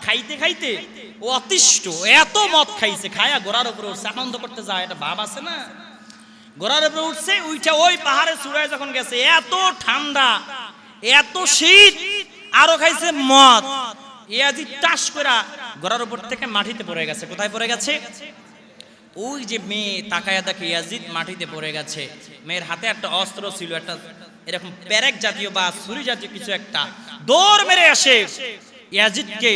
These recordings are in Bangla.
খাইতে খাইতে ও অতিষ্ঠ, এত মদ খাইছে, খায়া ঘোড়ার উপরে উঠছে, আনন্দ করতে যায়, এটা ভাব আছে না। ঘোড়ার উপরে উঠছে, উইটা ওই পাহাড়ে চূড়ায় যখন গেছে, এত ঠান্ডা, এত শীত, আরো খাইছে মদ। ইয়াজিদ টাস করে ঘোড়ার উপর থেকে মাটিতে পড়ে গেছে। কোথায় পড়ে গেছে? ওই যে মেয়ে তাকায়া দেখে ইয়াজিদ মাটিতে পড়ে গেছে। মেয়ের হাতে একটা অস্ত্র ছিল, একটা এরকম পেরেক জাতীয় বা ছুরি জাতীয় কিছু একটা, দৌড় মেরে আসে ইয়াজিদকে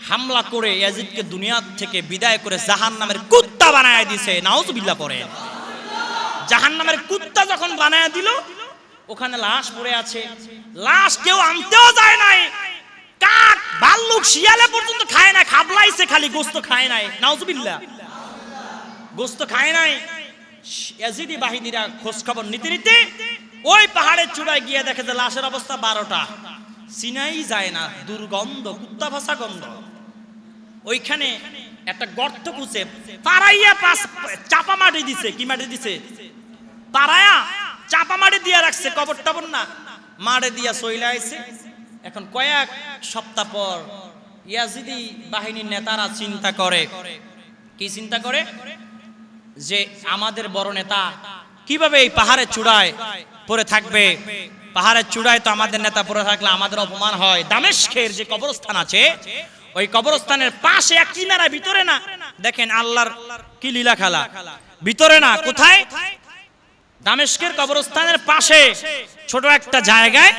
হামলা করে ইয়াজিদকে দুনিয়া থেকে বিদায় করে জাহান্নামের কুত্তা বানায় দিছে। নাউজুবিল্লাহ পড়ে। জাহান্নামের কুত্তা যখন বানায় দিল, ওখানে লাশ পড়ে আছে। লাশ কেউ আনতেও যায় নাই, কাক ভাল্লুক শিয়ালে পর্যন্ত খায় না, খাবলাইছে খালি, গোস্ত খায় নাই। নাউজুবিল্লাহ, গোস্ত খায় নাই। ইয়াজিদি বাহিনীরা খোঁজ খবর নিতে নিতে ওই পাহাড়ের চূড়ায় গিয়ে দেখে যে লাশের অবস্থা 12টা, চিনাই যায় না, দুর্গন্ধ, কুত্তা ভাষা গন্ধ। ওইখানে একটা গর্ত খুঁজে পাড়াইয়া চাপা মাটি দিছে। কি মাটি দিছে? পাড়ায়া চাপা মাটি দিয়ে রাখছে, কবর টবর না, মাটি দিয়া চইলা আইছে। এখন কয়েক সপ্তাহ পর ইয়াজিদি বাহিনীর নেতারা চিন্তা করে, কি চিন্তা করে? যে আমাদের বড় নেতা কিভাবে এই পাহাড়ের চূড়ায় পড়ে থাকবে? পাহাড়ের চূড়ায় তো আমাদের নেতা পড়ে থাকলে আমাদের অপমান হয়। দামেস্কের যে কবরস্থান আছে, ওই কবরস্থানের পাশে এক কিনারা, ভিতরে না, দেখেন আল্লাহর কি লীলা খেলা, ভিতরে না, কোথায়? দামেস্কের কবরস্থানের পাশে ছোট একটা জায়গায়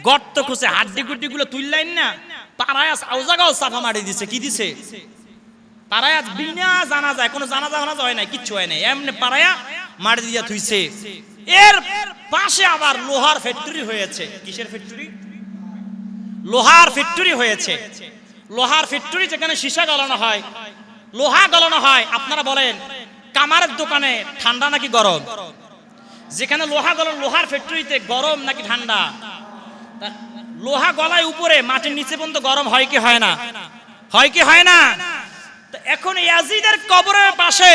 গর্ত খুঁজে হাড্ডি গুড্ডি গুলো তুললেন না, পাড়ায় আউজাগাও চাপা মারি দিছে। কি দিছে? পাড়ায় বিনা জানা যায়, কোনো জানা হয় নাই, কিচ্ছু হয় নাই, এমনি পাড়ায়া মাটি দিয়া থুইছে। এর পাশে আবার লোহার ফ্যাক্টরি হয়েছে। কিসের ফ্যাক্টরি? লোহার ফ্যাক্টরি হয়েছে। লোহার ফ্যাক্টরি, যেখানে সীসা গলানো হয়, লোহা গলানো হয়। আপনারা বলেন, কামারের দোকানে ঠান্ডা নাকি গরম? যেখানে লোহা গলানো, লোহার ফ্যাক্টরিতে গরম নাকি ঠান্ডা? লোহা গলায় উপরে, মাটির নিচে পর্যন্ত গরম হয় কি হয় না? হয় কি হয় না? এখন ইয়াজিদের কবরের পাশে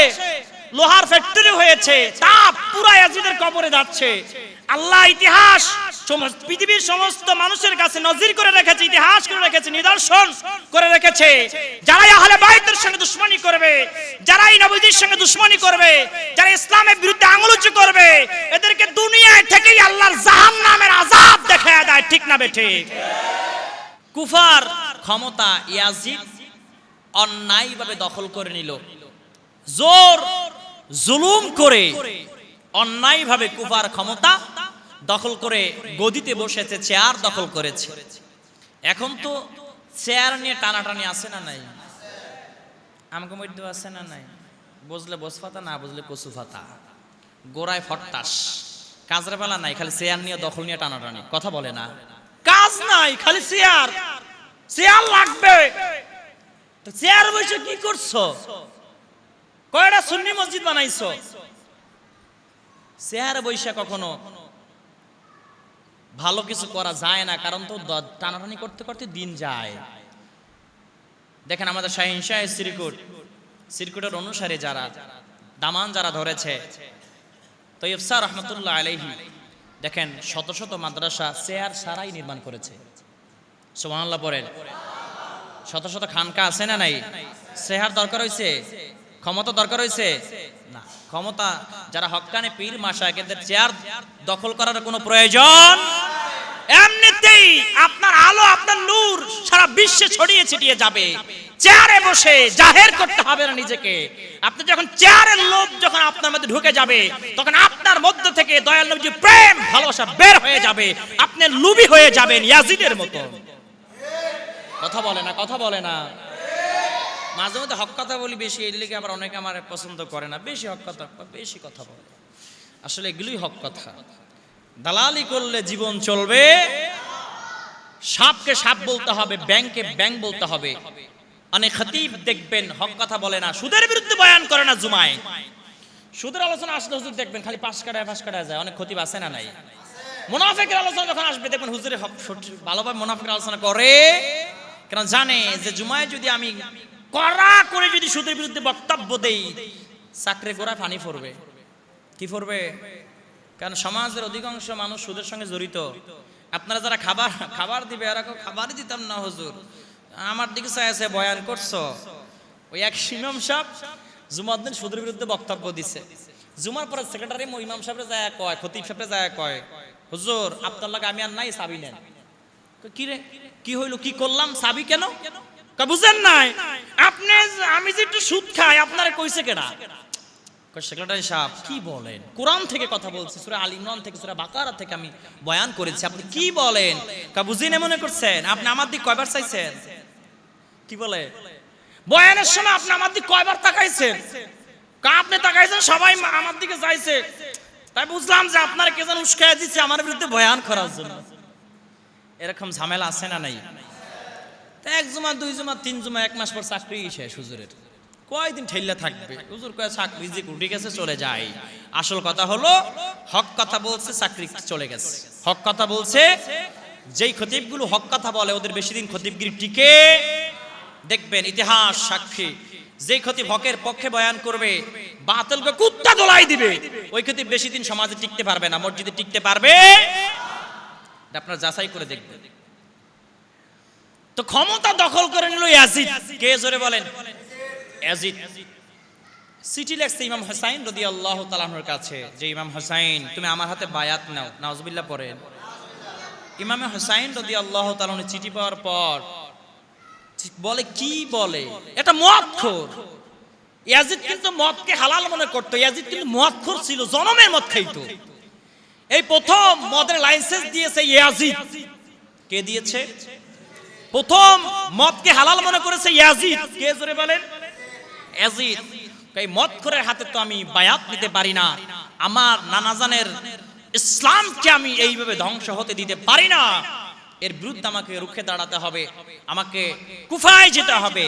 লোহার ফ্যাক্টরি হয়েছে, তাপ পুরো ইয়াজিদের কবরে যাচ্ছে। আল্লাহ ইতিহাস পৃথিবীর সমস্ত মানুষের কাছে নজির করে রেখেছে, ইতিহাস করে রেখেছে, নিদর্শন করে রেখেছে। যারাই আহলে বাইতের সঙ্গে দুশমনী করবে, যারাই নবীজির সঙ্গে দুশমনী করবে, যারা ইসলামের বিরুদ্ধে আঙুল উঁচু করবে, এদেরকে দুনিয়ায় থেকেই আল্লাহর জাহান্নামের আযাব দেখায় দেয়। ঠিক না বেঠে? কুফার ক্ষমতা ইয়াজিদ অন্যায়ভাবে দখল করে নিল, জোর জুলুম করে অন্যায়ভাবে কুফার ক্ষমতা দখল করে গদিতে বসেছে, চেয়ার দখল করেছে। এখন তো চেয়ার নিয়ে টানাটানি আছে না নাই? আমাকে মধ্যে আছে না নাই? বুঝলে বসফাতা, না বুঝলে কচুফাতা, গোড়ায় ফট্টাস, কাজরে বেলা নাই, খালি চেয়ার নিয়ে দখল নিয়ে টানাটানি। কথা বলে না, কাজ নাই, খালি চেয়ার, চেয়ার লাগবে। চেয়ার বসে কি করছো? কয়টা সুন্নি মসজিদ বানাইছো? চেয়ার বসে কখনো ভালো কিছু করা যায় না, কারণ তো টানাটানি করতে করতে দিন যায়। দেখেন আমাদের শাহিনশাহ সিরকুটের অনুসারে যারা দামান যারা ধরেছে, তৈয়ব স্যার রহমতুল্লাহ আলাইহি, দেখেন শত শত মাদ্রাসা চেয়ার ছাড়াই নির্মাণ করেছে। সুবহানাল্লাহ পড়েন। শত শত খানকা আছে না নাই? চেয়ার দরকার হয়েছে? ক্ষমতা দরকার হয়েছে না। ক্ষমতা যারা হক্কানে পীর মাশায়েখদের চেয়ার দখল করার কোনো প্রয়োজন, এমনিতেই আপনার আলো, আপনার নূর সারা বিশ্বে ছড়িয়ে ছিটিয়ে যাবে। চেয়ারে বসে জাহের করতে হবে না নিজেকে। আপনি যখন চেয়ারের লোভ যখন আপনার মধ্যে ঢুকে যাবে, তখন আপনার মধ্য থেকে দয়াল নবীর প্রেম ভালোবাসা বের হয়ে যাবে, আপনি লুবি হয়ে যাবেন ইয়াজিদের মতো। কথা বলে না, কথা বলে না। মাঝে মধ্যে হক কথা বলি বেশি, এর লিগে আবার অনেকে আমার পছন্দ করে না। বেশি হক কথা, বেশি কথা বলে, আসলে এগুলোই হক কথা। দালালি করলে জীবন চলবে, সাপকে সাপ বলতে হবে, ব্যাংকে ব্যাংক বলতে হবে। অনেক খতিব দেখবেন হক কথা বলে না, সুদের বিরুদ্ধে বয়ান করে না জুমায়। সুদের আলোচনা আসলে হুজুর দেখবেন খালি পাশ কাটায় যায়। অনেক খতিব আছে না নাই? মুনাফিকের আলোচনা যখন আসবে দেখবেন হুজুরে ভালোভাবে মুনাফিকের আলোচনা করে, কারণ জানে যে জুমায় যদি আমি কড়া করে যদি সুদের বিরুদ্ধে বক্তব্য দেই, চাকরি গোড়ায় পানি পড়বে। কি পড়বে? কারণ সমাজের অধিকাংশ মানুষ সুদের সঙ্গে জড়িত। আপনারা যারা খাবার দিবে, এরা খাবারই দিতাম না হুজুর, আমার দিকে চাইছে বয়ান করছো, ওই এক ইমাম সাহেব জুমার দিন সুদের বিরুদ্ধে বক্তব্য দিছে। জুমার পরে সেক্রেটারি ইমাম সাহেবরে যায় কয়, খতিব সাহেবরে যায় কয়, হুজুর আপনার লাগে আমি আর নাই, চাবি নেন। কি রে, কি হইলো, কি করলাম, চাবি কেন? বুঝেন নাই আপনি, আমি যে একটু সুদ খাই আপনারে কইছে কেডা? সেক্রেটারি সাহেব কি বলেন, কোরআন থেকে কথা বলছি, সূরা আল ইমরান থেকে, সূরা বাকারা থেকে আমি বয়ান করেছি, আপনি কি বলেন? বুঝিনে মনে করছেন? আপনি আমার দিকে কয়বার চাইছেন? কি বলে, বয়ানের সময় আপনি আমার দিকে কয়বার তাকাইছেন? আপনি তাকাইছেন, সবাই আমার দিকে চাইছে, তাই বুঝলাম যে আপনার কে যেন উস্কায়া দিচ্ছে আমার বিরুদ্ধে বয়ান করার জন্য। এরকম ঝামেলা আছে না নাই? এক জুমা, দুই জুমা, তিন জুমা, এক মাস পর চাকরি শেষ হুজুরের। কয়দিন ঠেললে থাকবে হুজুর, কয় চাকরি যে উঠে গেছে চলে যায়। আসল কথা হলো হক কথা বলছে, চাকরি চলে গেছে। হক কথা বলছে, যেই খতিবগুলো হক কথা বলে ওদের বেশি দিন খতিবগিরি টিকে। দেখবেন ইতিহাস সাক্ষী, যেই খতিব হকের পক্ষে বয়ান করবে, বাতিলকে কুত্তা দোলাই দিবে, ওই খতিব বেশি দিন সমাজে টিকতে পারবে না, মসজিদে টিকতে পারবে। আপনারা যাচাই করে দেখবেন। তো ক্ষমতা দখল করে নিল ইয়াজিদ। কে জোরে বলেন? ইয়াজিদ চিঠি লিখছে ইমাম হুসাইন রাদিয়াল্লাহু তাআলা আনহুর কাছে, যে ইমাম হুসাইন তুমি আমার হাতে বায়াত নাও। নাউজুবিল্লাহ পড়েন। ইমাম হুসাইন রাদিয়াল্লাহু তাআলা আনহু চিঠি পাওয়ার পর বলে, কি বলে, এটা মদখোর। ইয়াজিদ কিন্তু মদকে হালাল মনে করতো। ইয়াজিদ কিন্তু মদখোর ছিল, জনমের মদ খাইতো। এই প্রথম মদের লাইসেন্স দিয়েছে ইয়াজিদ। কে দিয়েছে? প্রথম মদকে হালাল মনে করেছে ইয়াজিদ। কে জোরে বলেন? ইয়াজিদ। এই মদখোরের হাতে তো আমি বায়াত নিতে পারি না, আমার নানাজানের ইসলামকে আমি এইভাবে ধ্বংস হতে দিতে পারি না, এর বিরুদ্ধে আমাকে রুখে দাঁড়াতে হবে, আমাকে কুফায় যেতে হবে।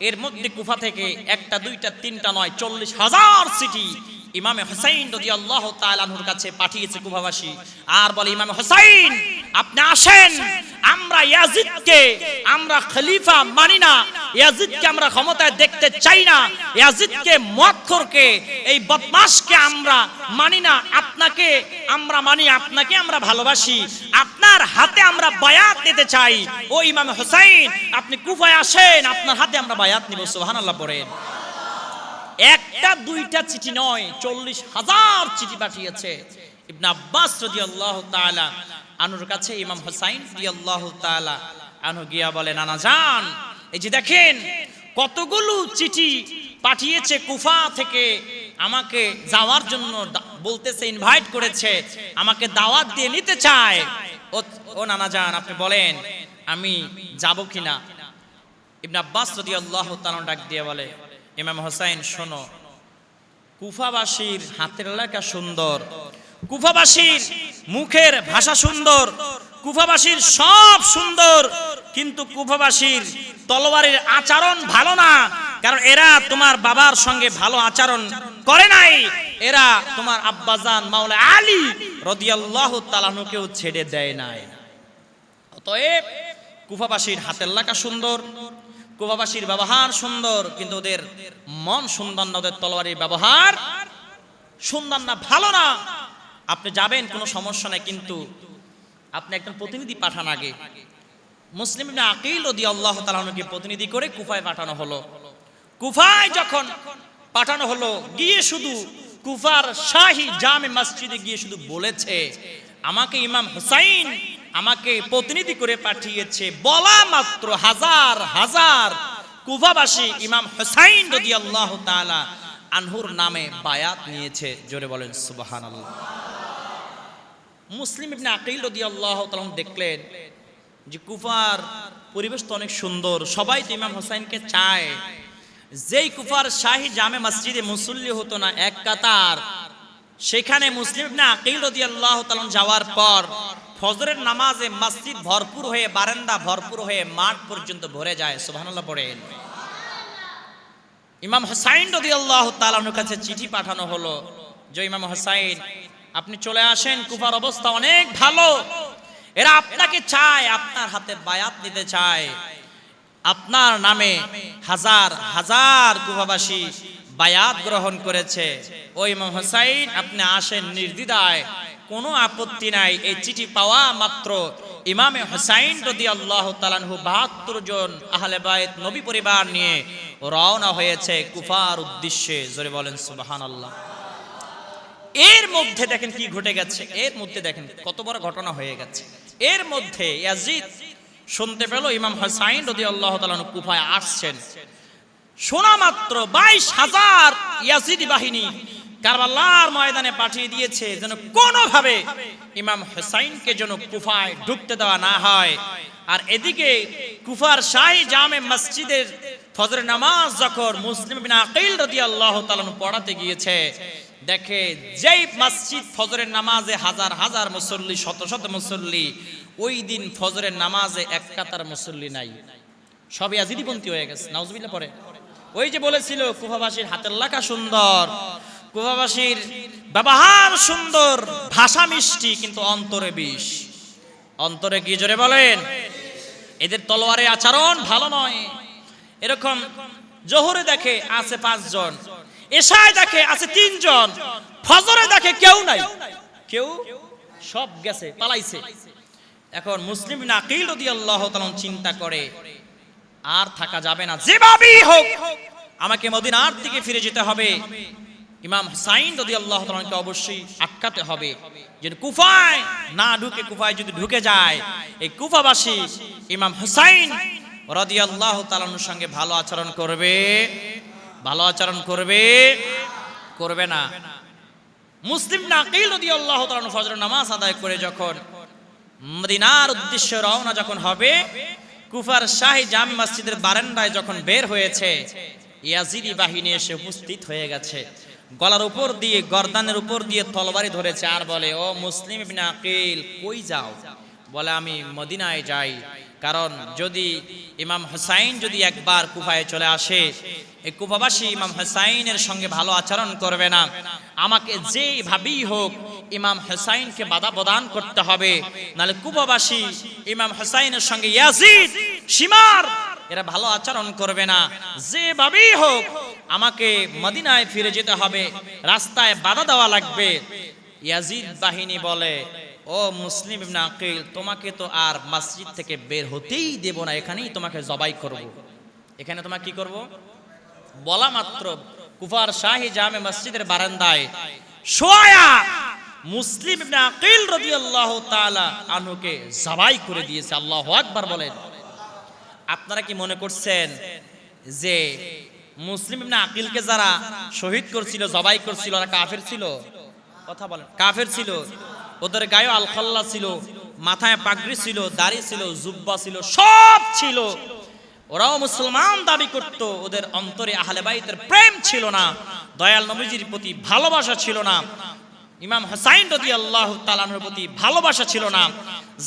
এর মধ্যে কুফা থেকে একটা, দুইটা, তিনটা নয়, 40,000 চিঠি ইমামে হুসাইন রাদিয়াল্লাহু তাআলা আনহুর কাছে পাঠিয়েছে কুফাবাসী। আর বলে, ইমামে হুসাইন আপনি আসেন, আমরা ইয়াজিদকে আমরা খলিফা মানি না, ইয়াজিদকে আমরা ক্ষমতায় দেখতে চাই না, ইয়াজিদকে মদখোরকে, এই বদমাশকে আমরা মানি না, আপনাকে আমরা মানি, আপনাকে আমরা ভালোবাসি, আপনার হাতে আমরা বায়াত নিতে চাই। ও ইমাম হুসাইন আপনি কুফায় আসেন, আপনার হাতে আমরা বায়াত নিব। সুবহানাল্লাহ পড়েন। একটা দুইটা চিঠি নয়, 40,000 চিঠি পাঠিয়েছে। ইবনে আব্বাস রাদিয়াল্লাহু তাআলা আনহুর কাছে ইমাম হুসাইন রাদিয়াল্লাহু তাআলা আনহু গিয়া বলে, নানা জান, এই যে দেখেন কতগুলো চিঠি পাঠিয়েছে কুফা থেকে, আমাকে যাওয়ার জন্য বলতেছে, ইনভাইট করেছে, আমাকে দাওয়াত দিয়ে নিতে চায়। ও নানা জান আপনি বলেন আমি যাব কিনা? ইবনে আব্বাস রাদিয়াল্লাহু তাআলা ডাক দিয়ে বলে, ইমাম হুসাইন শোনো, কুফাবাসীর হাতের লেখা সুন্দর, কুফাবাসীর মুখের ভাষা সুন্দর, কুফাবাসীর সব সুন্দর, কিন্তু কুফাবাসীর তলোয়ারের আচরণ ভালো না, কারণ এরা তোমার বাবার সঙ্গে ভালো আচরণ করে নাই, এরা তোমার আব্বাজান মাওলা আলী রাদিয়াল্লাহু তাআলা আনহুকেও ছেড়ে দেয় নাই। অতএব কুফাবাসীর হাতের লেখা সুন্দর, কুফাবাসীর ব্যবহার সুন্দর, কিন্তু ওদের মন সুন্দর না, ওদের তলোয়ারের ব্যবহার সুন্দর না, ভালো না। আপনি যাবেন কোনো সমস্যা নাই, কিন্তু আপনি একজন প্রতিনিধি পাঠান। আগে মুসলিম ইবনে আকিল রাদিয়াল্লাহু তাআলা আনহুকে প্রতিনিধি করে কুফায় পাঠানো হলো। কুফায় যখন পাঠানো হলো, গিয়ে শুধু কুফার শাহী জামে মসজিদে গিয়ে শুধু বলেছে, আমাকে ইমাম হুসাইন আমাকে প্রতিনিধি করে পাঠিয়েছে। বলা মাত্র হাজার হাজার কুফাবাসী ইমাম হুসাইন রাদিয়াল্লাহু তাআলা আনহুর নামে বায়াত নিয়েছে। জোরে বলেন সুবহানাল্লাহ। মুসলিম ইবনে আকিল রাদিয়াল্লাহু তাআলা দেখলেন যে কুফার পরিবেশ তো অনেক সুন্দর, সবাই তো ইমাম হুসাইনকে চায়। যেই কুফার শাহী জামে মসজিদে মুসল্লি হতো না এক কাতার, সেখানে মুসলিম ইবনে আকিল রাদিয়াল্লাহু তাআলা যাওয়ার পর ফজরের নামাজে মসজিদ ভরপুর হয়ে, বারান্দা ভরপুর হয়ে মাঠ পর্যন্ত ভরে যায়। সুবহানাল্লাহ পড়েন। ইমাম হুসাইন রাদিয়াল্লাহু তাআলা আনহুর কাছে চিঠি পাঠানো হলো যে, ইমাম হুসাইন আপনি চলে আসেন, কুফার অবস্থা অনেক ভালো, এরা আপনাকে চায়, আপনার হাতে বায়াত নিতে চায়, আপনার নামে হাজার হাজার কুফাবাসী বায়াত গ্রহণ করেছে। ও ইমাম হুসাইন আপনি আসেন নির্দ্বিধায়, কোনো আপত্তি নাই। এই চিঠি পাওয়া মাত্র ইমামে হুসাইন রাদিয়াল্লাহু তাআলা আনহু ৭২ জন আহলে বায়ত নবী পরিবার নিয়ে রওনা হয়েছে কুফার উদ্দেশ্যে। জোরে বলেন সুবহানাল্লাহ। এর মধ্যে দেখেন কি ঘটে গেছে, এর মধ্যে দেখেন কত বড় ঘটনা হয়ে গেছে। এর মধ্যে ইয়াজিদ শুনতে পেল ইমাম হুসাইন রাদিয়াল্লাহু তাআলা আনহু কুফায় আসছেন। শোনা মাত্র ২২,০০০ ইয়াজিদি বাহিনী কারবালার ময়দানে পাঠিয়ে দিয়েছে যেন কোনোভাবে ইমাম হুসাইনকে যেন কুফায় ঢুকতে দেওয়া না হয়। আর এদিকে কুফার শাহী জামে মসজিদের ফজরের নামাজ যখন মুসলিম ইবনে আকিল রাদিয়াল্লাহু তাআলা পড়াতে গিয়েছে, দেখে যেই মসজিদ ফজরের নামাজে হাজার হাজার মুসল্লি, শত শত মুসল্লি, ওই দিন ফজরের নামাজে এক কাতার মুসল্লি নাই, সব ইয়াজিদিপন্থী হয়ে গেছে। নাউজুবিল্লাহ পড়ে। ওই যে বলেছিল কুফাবাসীর হাতের লেখা সুন্দর, কুফাবাসীর ব্যবহার সুন্দর, ভাষা মিষ্টি, কিন্তু অন্তরে বিষ। অন্তরে কি? জোরে বলেন। এদের তলোয়ারে আচরণ ভালো নয়। এরকম জোহরে দেখে আছে ৫ জন, এশায় দেখে আছে ৩ জন, ফজরে দেখে কেউ নাই, কেউ সব গেছে, পালাইছে। এখন মুসলিম ইবনে আকিল রাদিয়াল্লাহু তাআলা চিন্তা করে আর থাকা যাবে না, যেভাবেই হোক আমাকে মদিনার দিকে ফিরে যেতে হবে। ইমাম হুসাইন রাদিয়াল্লাহু তাআলাকে অবশ্যই আটকাতে হবে, যে কুফায় না ঢুকে, কুফায় যদি ঢুকে যায় এই কুফাবাসী ইমাম হুসাইন রাদিয়াল্লাহু তাআলার সঙ্গে ভালো আচরণ করবে, ভালো আচরণ করবে, করবে না। মুসলিম ইবনে আকিল রাদিয়াল্লাহু তাআলা ফজরের নামাজ আদায় করে যখন মদিনার উদ্দেশ্যে রওনা যখন হবে, কুফার শাহী জামে মসজিদের বারান্দায় যখন বের হয়েছে, ইয়াজিদি বাহিনী এসে উপস্থিত হয়ে গেছে। গলার উপর দিয়ে, গর্দানের উপর দিয়ে তলবারি ধরেছে আর বলে, ও মুসলিম ইবনে আকিল কই যাও? বলে আমি মদিনায় যাই, কারণ যদি ইমাম হুসাইন যদি একবার কুফায় চলে আসে, এই কুফাবাসী ইমাম হুসাইনের সঙ্গে ভালো আচরণ করবে না, আমাকে যেভাবেই হোক ইমাম হুসাইনকে বাধা প্রদান করতে হবে, নাহলে কুফাবাসী ইমাম হুসাইনের সঙ্গে ইয়াজিদ শিমার এরা ভালো আচরণ করবে না, যেভাবেই হোক আমাকে মদিনায় ফিরে যেতে হবে, রাস্তায় বাধা দেওয়া লাগবে। ইয়াজিদ বাহিনী বলে, ও মুসলিম ইবনে আকিল তোমাকে তো আর মসজিদ থেকে বের হতেই দেব না, এখানেই তোমাকে জবাই করব। এখানে তোমাকে কি করব? বলা মাত্র কুফার শাহী জামে মসজিদের বারান্দায় শোয়া মুসলিম ইবনে আকিল রাদিয়াল্লাহু তাআলা আনহুকে জবাই করে দিয়েছে। আল্লাহু আকবার বলেন। আপনারা কি মনে করছেন যে মুসলিম ইবনে আকিলকে যারা শহীদ করছিল, জবাই করছিল, ওরা কাফের ছিল? কথা বলেন। কাফের ছিল। ওদের গায়ে আল খল্লা ছিল, মাথায় পাগড়ি ছিল, দাড়ি ছিল, জুব্বা ছিল, সব ছিল। ওরাও মুসলমান দাবি করত, ওদের অন্তরে আহলে বাইতের প্রেম ছিল না, দয়াল নবীজির প্রতি ভালোবাসা ছিল না, ইমাম হুসাইন রাদিয়াল্লাহু তাআলার প্রতি ভালোবাসা ছিল না,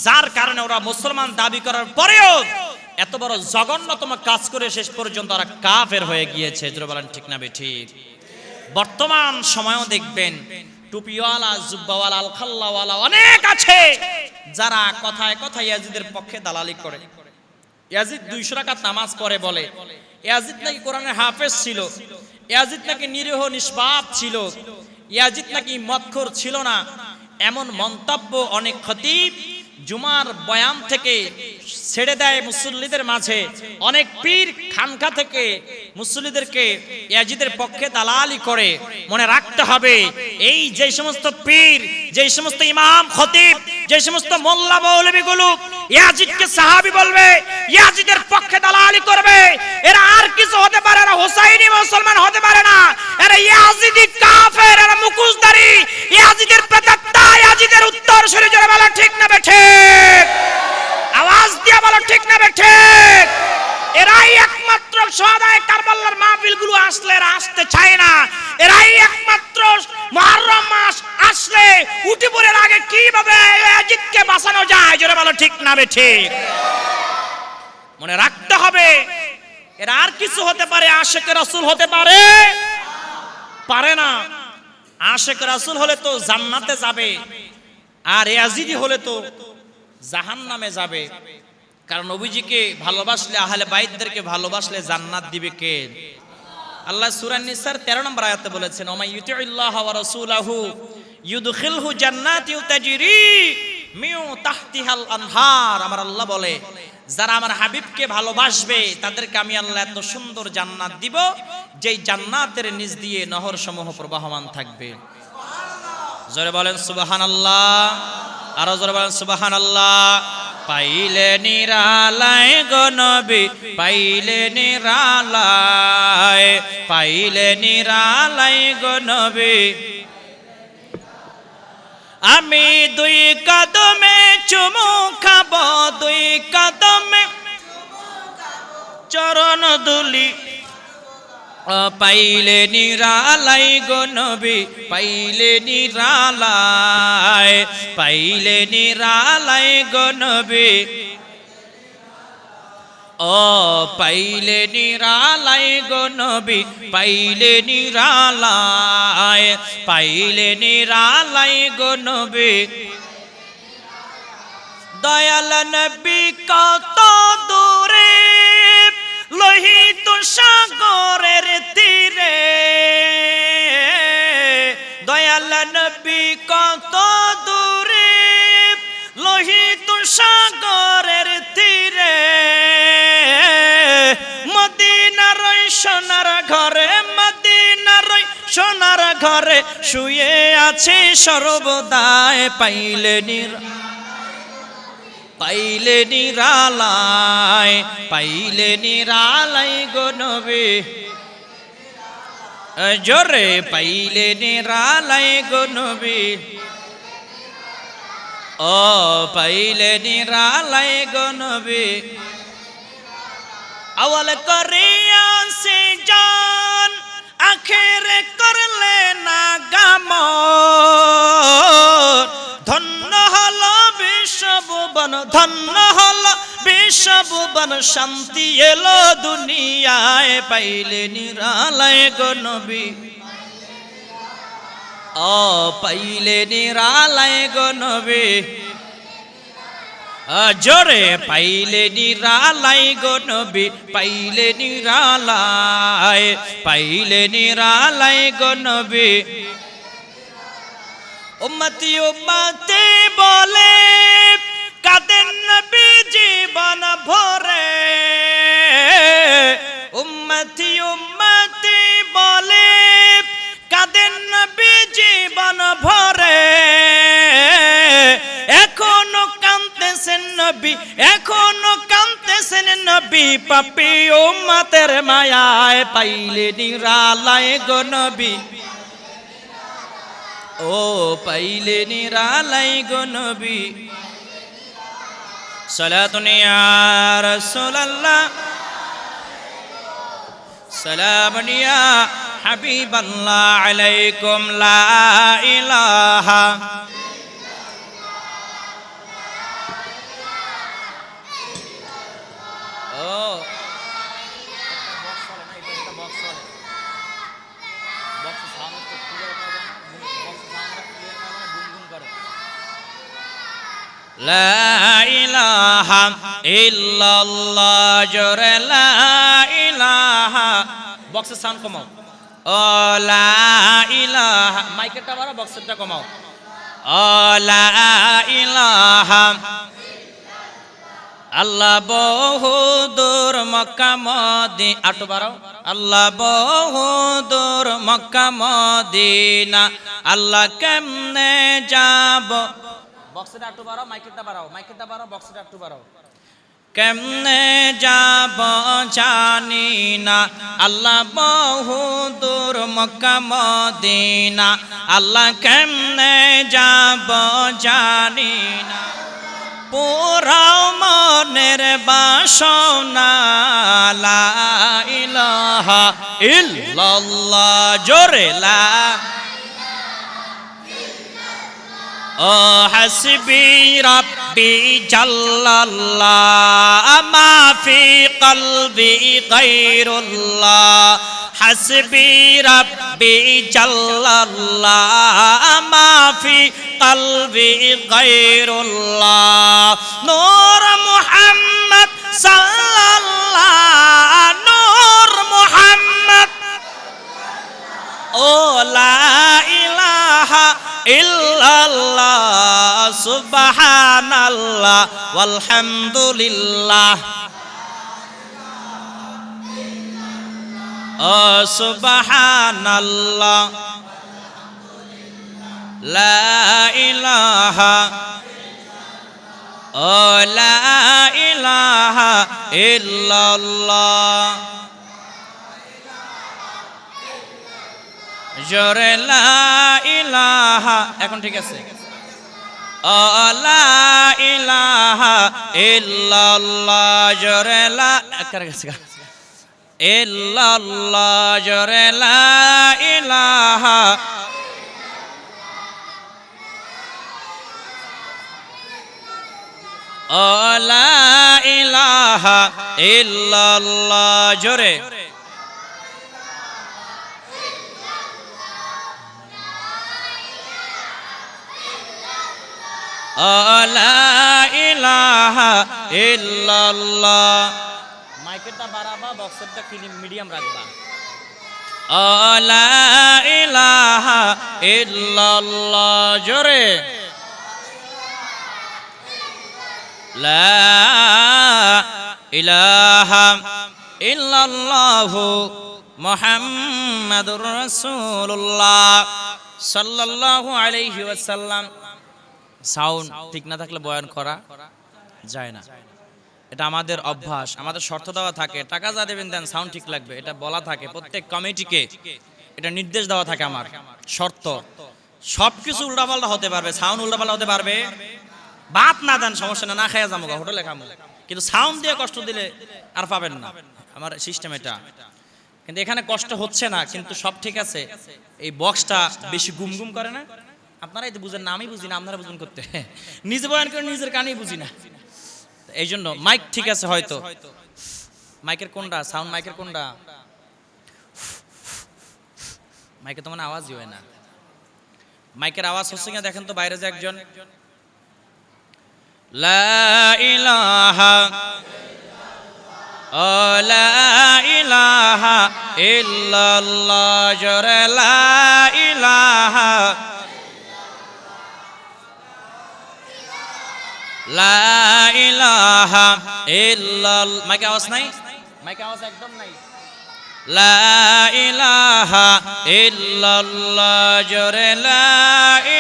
যার কারণে ওরা মুসলমান দাবি করার পরেও এত বড় জঘন্যতম কাজ করে শেষ পর্যন্ত ওরা কাফের হয়ে গিয়েছে। জোরে বলেন ঠিক না বেঠিক? বর্তমান সময়ও দেখবেন টুপিওয়ালা, জুব্বাওয়ালা, আল খাল্লাওয়ালা অনেক আছে যারা কথায় কথায় ইয়াজিদের পক্ষে দালালি করে। ইয়াজিদ 200 রাকাত নামাজ পড়ে বলে ইয়াজিদ নাকি কোরআনের হাফেজ ছিল, ইয়াজিদ নাকি নিরীহ নিষ্পাপ ছিল, ইয়াজিদ নাকি মদখোর ছিল না। এমন মন্তব্য অনেক খতিব জুমার বয়ান থেকে ছেড়ে দেয় মুসল্লিদের মাঝে। অনেক পীর খানকা থেকে মুসল্লিদেরকে ইয়াজিদের পক্ষে দালালি করে। মনে রাখতে হবে, এই যে সমস্ত পীর, যে সমস্ত ইমাম খতিব, যে সমস্ত মোল্লা মৌলবীগুলো ইয়াজিদকে সাহাবী বলবে, ইয়াজিদের পক্ষে দালালি করবে, এরা আর কিছু হতে পারে না, হুসাইনি মুসলমান হতে পারে না, এরা ইয়াজিদি কাফের, এরা মুখোশধারী, ইয়াজিদের প্রেতাত্মা, ইয়াজিদের উত্তরসূরি। জোরে বলো ঠিক না বেঠিক? আওয়াজ দিয়ে বলো ঠিক না বেঠিক? এরাই একমাত্র সদায় কারবালার মাহফিলগুলো আসলে এরা আসতে চায় না। এরাই একমাত্র মুহররম মাস আসলে উঠিপুরের আগে কিভাবে ইয়াজিদকে বাঁচানো যায়। জোরে বলো ঠিক না বেঠিক? মনে রাখতে হবে, এরা আর কিছু হতে পারে, আশিক রাসূল হতে পারে পারে না। আশিক রাসূল হলে তো জান্নাতে যাবে, আর ইয়াজিদি হলে তো জাহান্নামে যাবে। কারণ নবীজিকে ভালোবাসলে, আহলে বাইতদেরকে ভালোবাসলে জান্নাত দিবে কে? আল্লাহ সূরা নিসার 13 নম্বর আয়াতে বলেছেন, ওমা ইউতিউল্লাহ ওয়া রাসূলাহু ইউদখিলহু জান্নাতিন তাজরি মিউ তাহতিহাল আনহার, আমার আল্লাহ বলে যারা আমার হাবিবকে ভালোবাসবে তাদেরকে আমি আল্লাহ এত সুন্দর জান্নাত দিব, যেই জান্নাতের নিচ দিয়ে নহর সমূহ প্রবাহমান থাকবে। জোরে বলেন সুবহানাল্লাহ, আরো জোরে বলেন সুবহানাল্লাহ। পাইলে নিরালায় গো নবী, পাইলে নিরালায়, পাইলে নিরালায় গো নবী, আমি দুই কদমে চুমু খাব, দুই কদমে চরণ দুলি। পাইলে নিরালাই গো নবী, পাইলে নিরালাই, পাইলে নিরালাই গো নবী, ও পাইলে নিরালাই গো নবী, পাইলে নিরালাই, পাইলে নিরালাই গো নবী। দয়াল নবী কত দূরে লোহিত সাগরের তীরে, দয়াল নবী কত দূরে লোহিত সাগরের তীরে, মদিনার সোনার ঘরে, মদিনার সোনার ঘরে শুয়ে আছে সর্বদাই। পাইলে পাইলে নিরালাই, পাইলে নিরালাই গো নবী, জোরে পাইলে নিরালাই গো নবী, ও পাইলে নিরালাই গো নবী। আওয়াল করিয়া সে জান আখেরে করলে না গামন, ধন্য হলো বিশ্বভুবন, ধন্য হলো বিশ্বভুবন, শান্তি এলো দুনিয়ায়। পাইলে নিরালাই গো নবী, ও পাইলে নিরালাই গো নবী, জোরে পাইলে নিরালাই গো নবী, পাইলে নিরালাই, পাইলে নিরালাই গো নবী। উম্মতি উম্মতি বলে কাঁদেন নবী জীবন ভরে, উম্মতি উম্মতি বলে কাঁদেন নবী জীবন ভরে। এখনো কাঁদতেছেন নবী, এখনো কাঁদতেছেন নবী, পাপী উম্মতের মায়ায়। পাইলে নিরালাই গো নবী, ও পাইলে নিরালাই গো নবী। সালাতুন ইয়া রাসূলুল্লাহ, সালামুন ইয়া হাবিবাল্লাহ আলাইকুম, লা ইলাহা লা ইলাহা ইল্লাল্লাহ, জোরে লা ইলাহা। বক্সের সাউন্ড কমাও, ও লা ইলাহা, মাইকেরটা বাড়াও, বক্সেরটা কমাও। ও লা ইলাহা, আল্লাহ বহুদূর মক্কা মদিনা, আটো বাড়াও। আল্লাহ বহুদূর মক্কা মদিনা, আল্লাহ কেমনে যাব। বক্সটা একটু বাড়াও, মাইকেরটা বাড়াও, মাইকেরটা বাড়াও, বক্সটা একটু বাড়াও। কেমনে যাব জানি না, আল্লাহ বহুদূর মক্কা মদিনা, আল্লাহ কেমনে যাব জানি না। পুরাও মনের বাসনা, লা ইলাহা ইল্লাল্লাহ, জোরে লা। ও হাসবি রব্বি জাল্লাল্লাহ, মা ফি কলবি গায়রুল্লাহ, হাসবি রব্বি জাল্লাল্লাহ, মা ফি কলবি গায়রুল্লাহ। নূর মুহাম্মদ সাল্লাল্লাহ, নূর মুহাম্মদ, ও লা ইলাহা ইল্লাল্লাহ, সুবহান সুবহানাল্লাহ ওয়ালহামদুলিল্লাহ ও সুবহানাল্লাহ লা ইলাহা ও লা ইলাহা ইল্লাল্লাহ জোরে লা ইলাহা এখন ঠিক আছে ও লা ইলাহা ইল্লাল্লাহ জোরে লা ইল্লাল্লাহ জোরে লা ইলাহা ও লা ইলাহা ইল্লাল্লাহ জোরে লা ইলাহা ইল্লাল্লাহ মাইকেরটা বাড়াবা বক্সেরটা মিডিয়াম রাখবা লা ইলাহা ইল্লাল্লাহ জোরে লা ইলাহা ইল্লাল্লাহু মুহাম্মাদুর রাসূলুল্লাহ সাল্লাল্লাহু আলাইহি ওয়াসাল্লাম সাউন্ড ঠিক না থাকলে বয়ান করা যায় না এটা আমাদের অভ্যাস আমাদের শর্ত দেওয়া থাকে টাকা যা দেবেন দেন সাউন্ড ঠিক লাগবে এটা বলা থাকে প্রত্যেক কমিটিকে এটা নির্দেশ দেওয়া থাকে আমার শর্ত সবকিছু উল্টাপাল্টা হতে পারবে সাউন্ড উল্টাপাল্টা হতে পারবে ভাত না দেন সমস্যা না খাইয়া যাবো হোটেলে খামো কিন্তু সাউন্ড দিয়ে কষ্ট দিলে আর পাবেন না আমার সিস্টেম এটা কিন্তু এখানে কষ্ট হচ্ছে না কিন্তু সব ঠিক আছে এই বক্সটা বেশি গুমগুম করে না আপনারাই তো বুঝেন না আমি বুঝি না আপনারা বুঝুন করতে নিজে বয়ান করে নিজের কানেই বুঝি না এই জন্য মাইক ঠিক আছে হয়তো মাইকের কোনটা সাউন্ড মাইকের কোনটা মাইকে তো মানে আওয়াজই হয় না মাইকের আওয়াজ হচ্ছে কিনা দেখেন তো বাইরে যে একজন লা ইলাহা ও লা ইলাহা ইল্লাল্লাহ জোরে লা ইলাহা লা ইলাহা ইল্লাল্লাহ মাইকে আওয়াজ নাই মাইকে আওয়াজ একদম নাই লা ইলাহা ইল্লাল্লাহ জোরে লা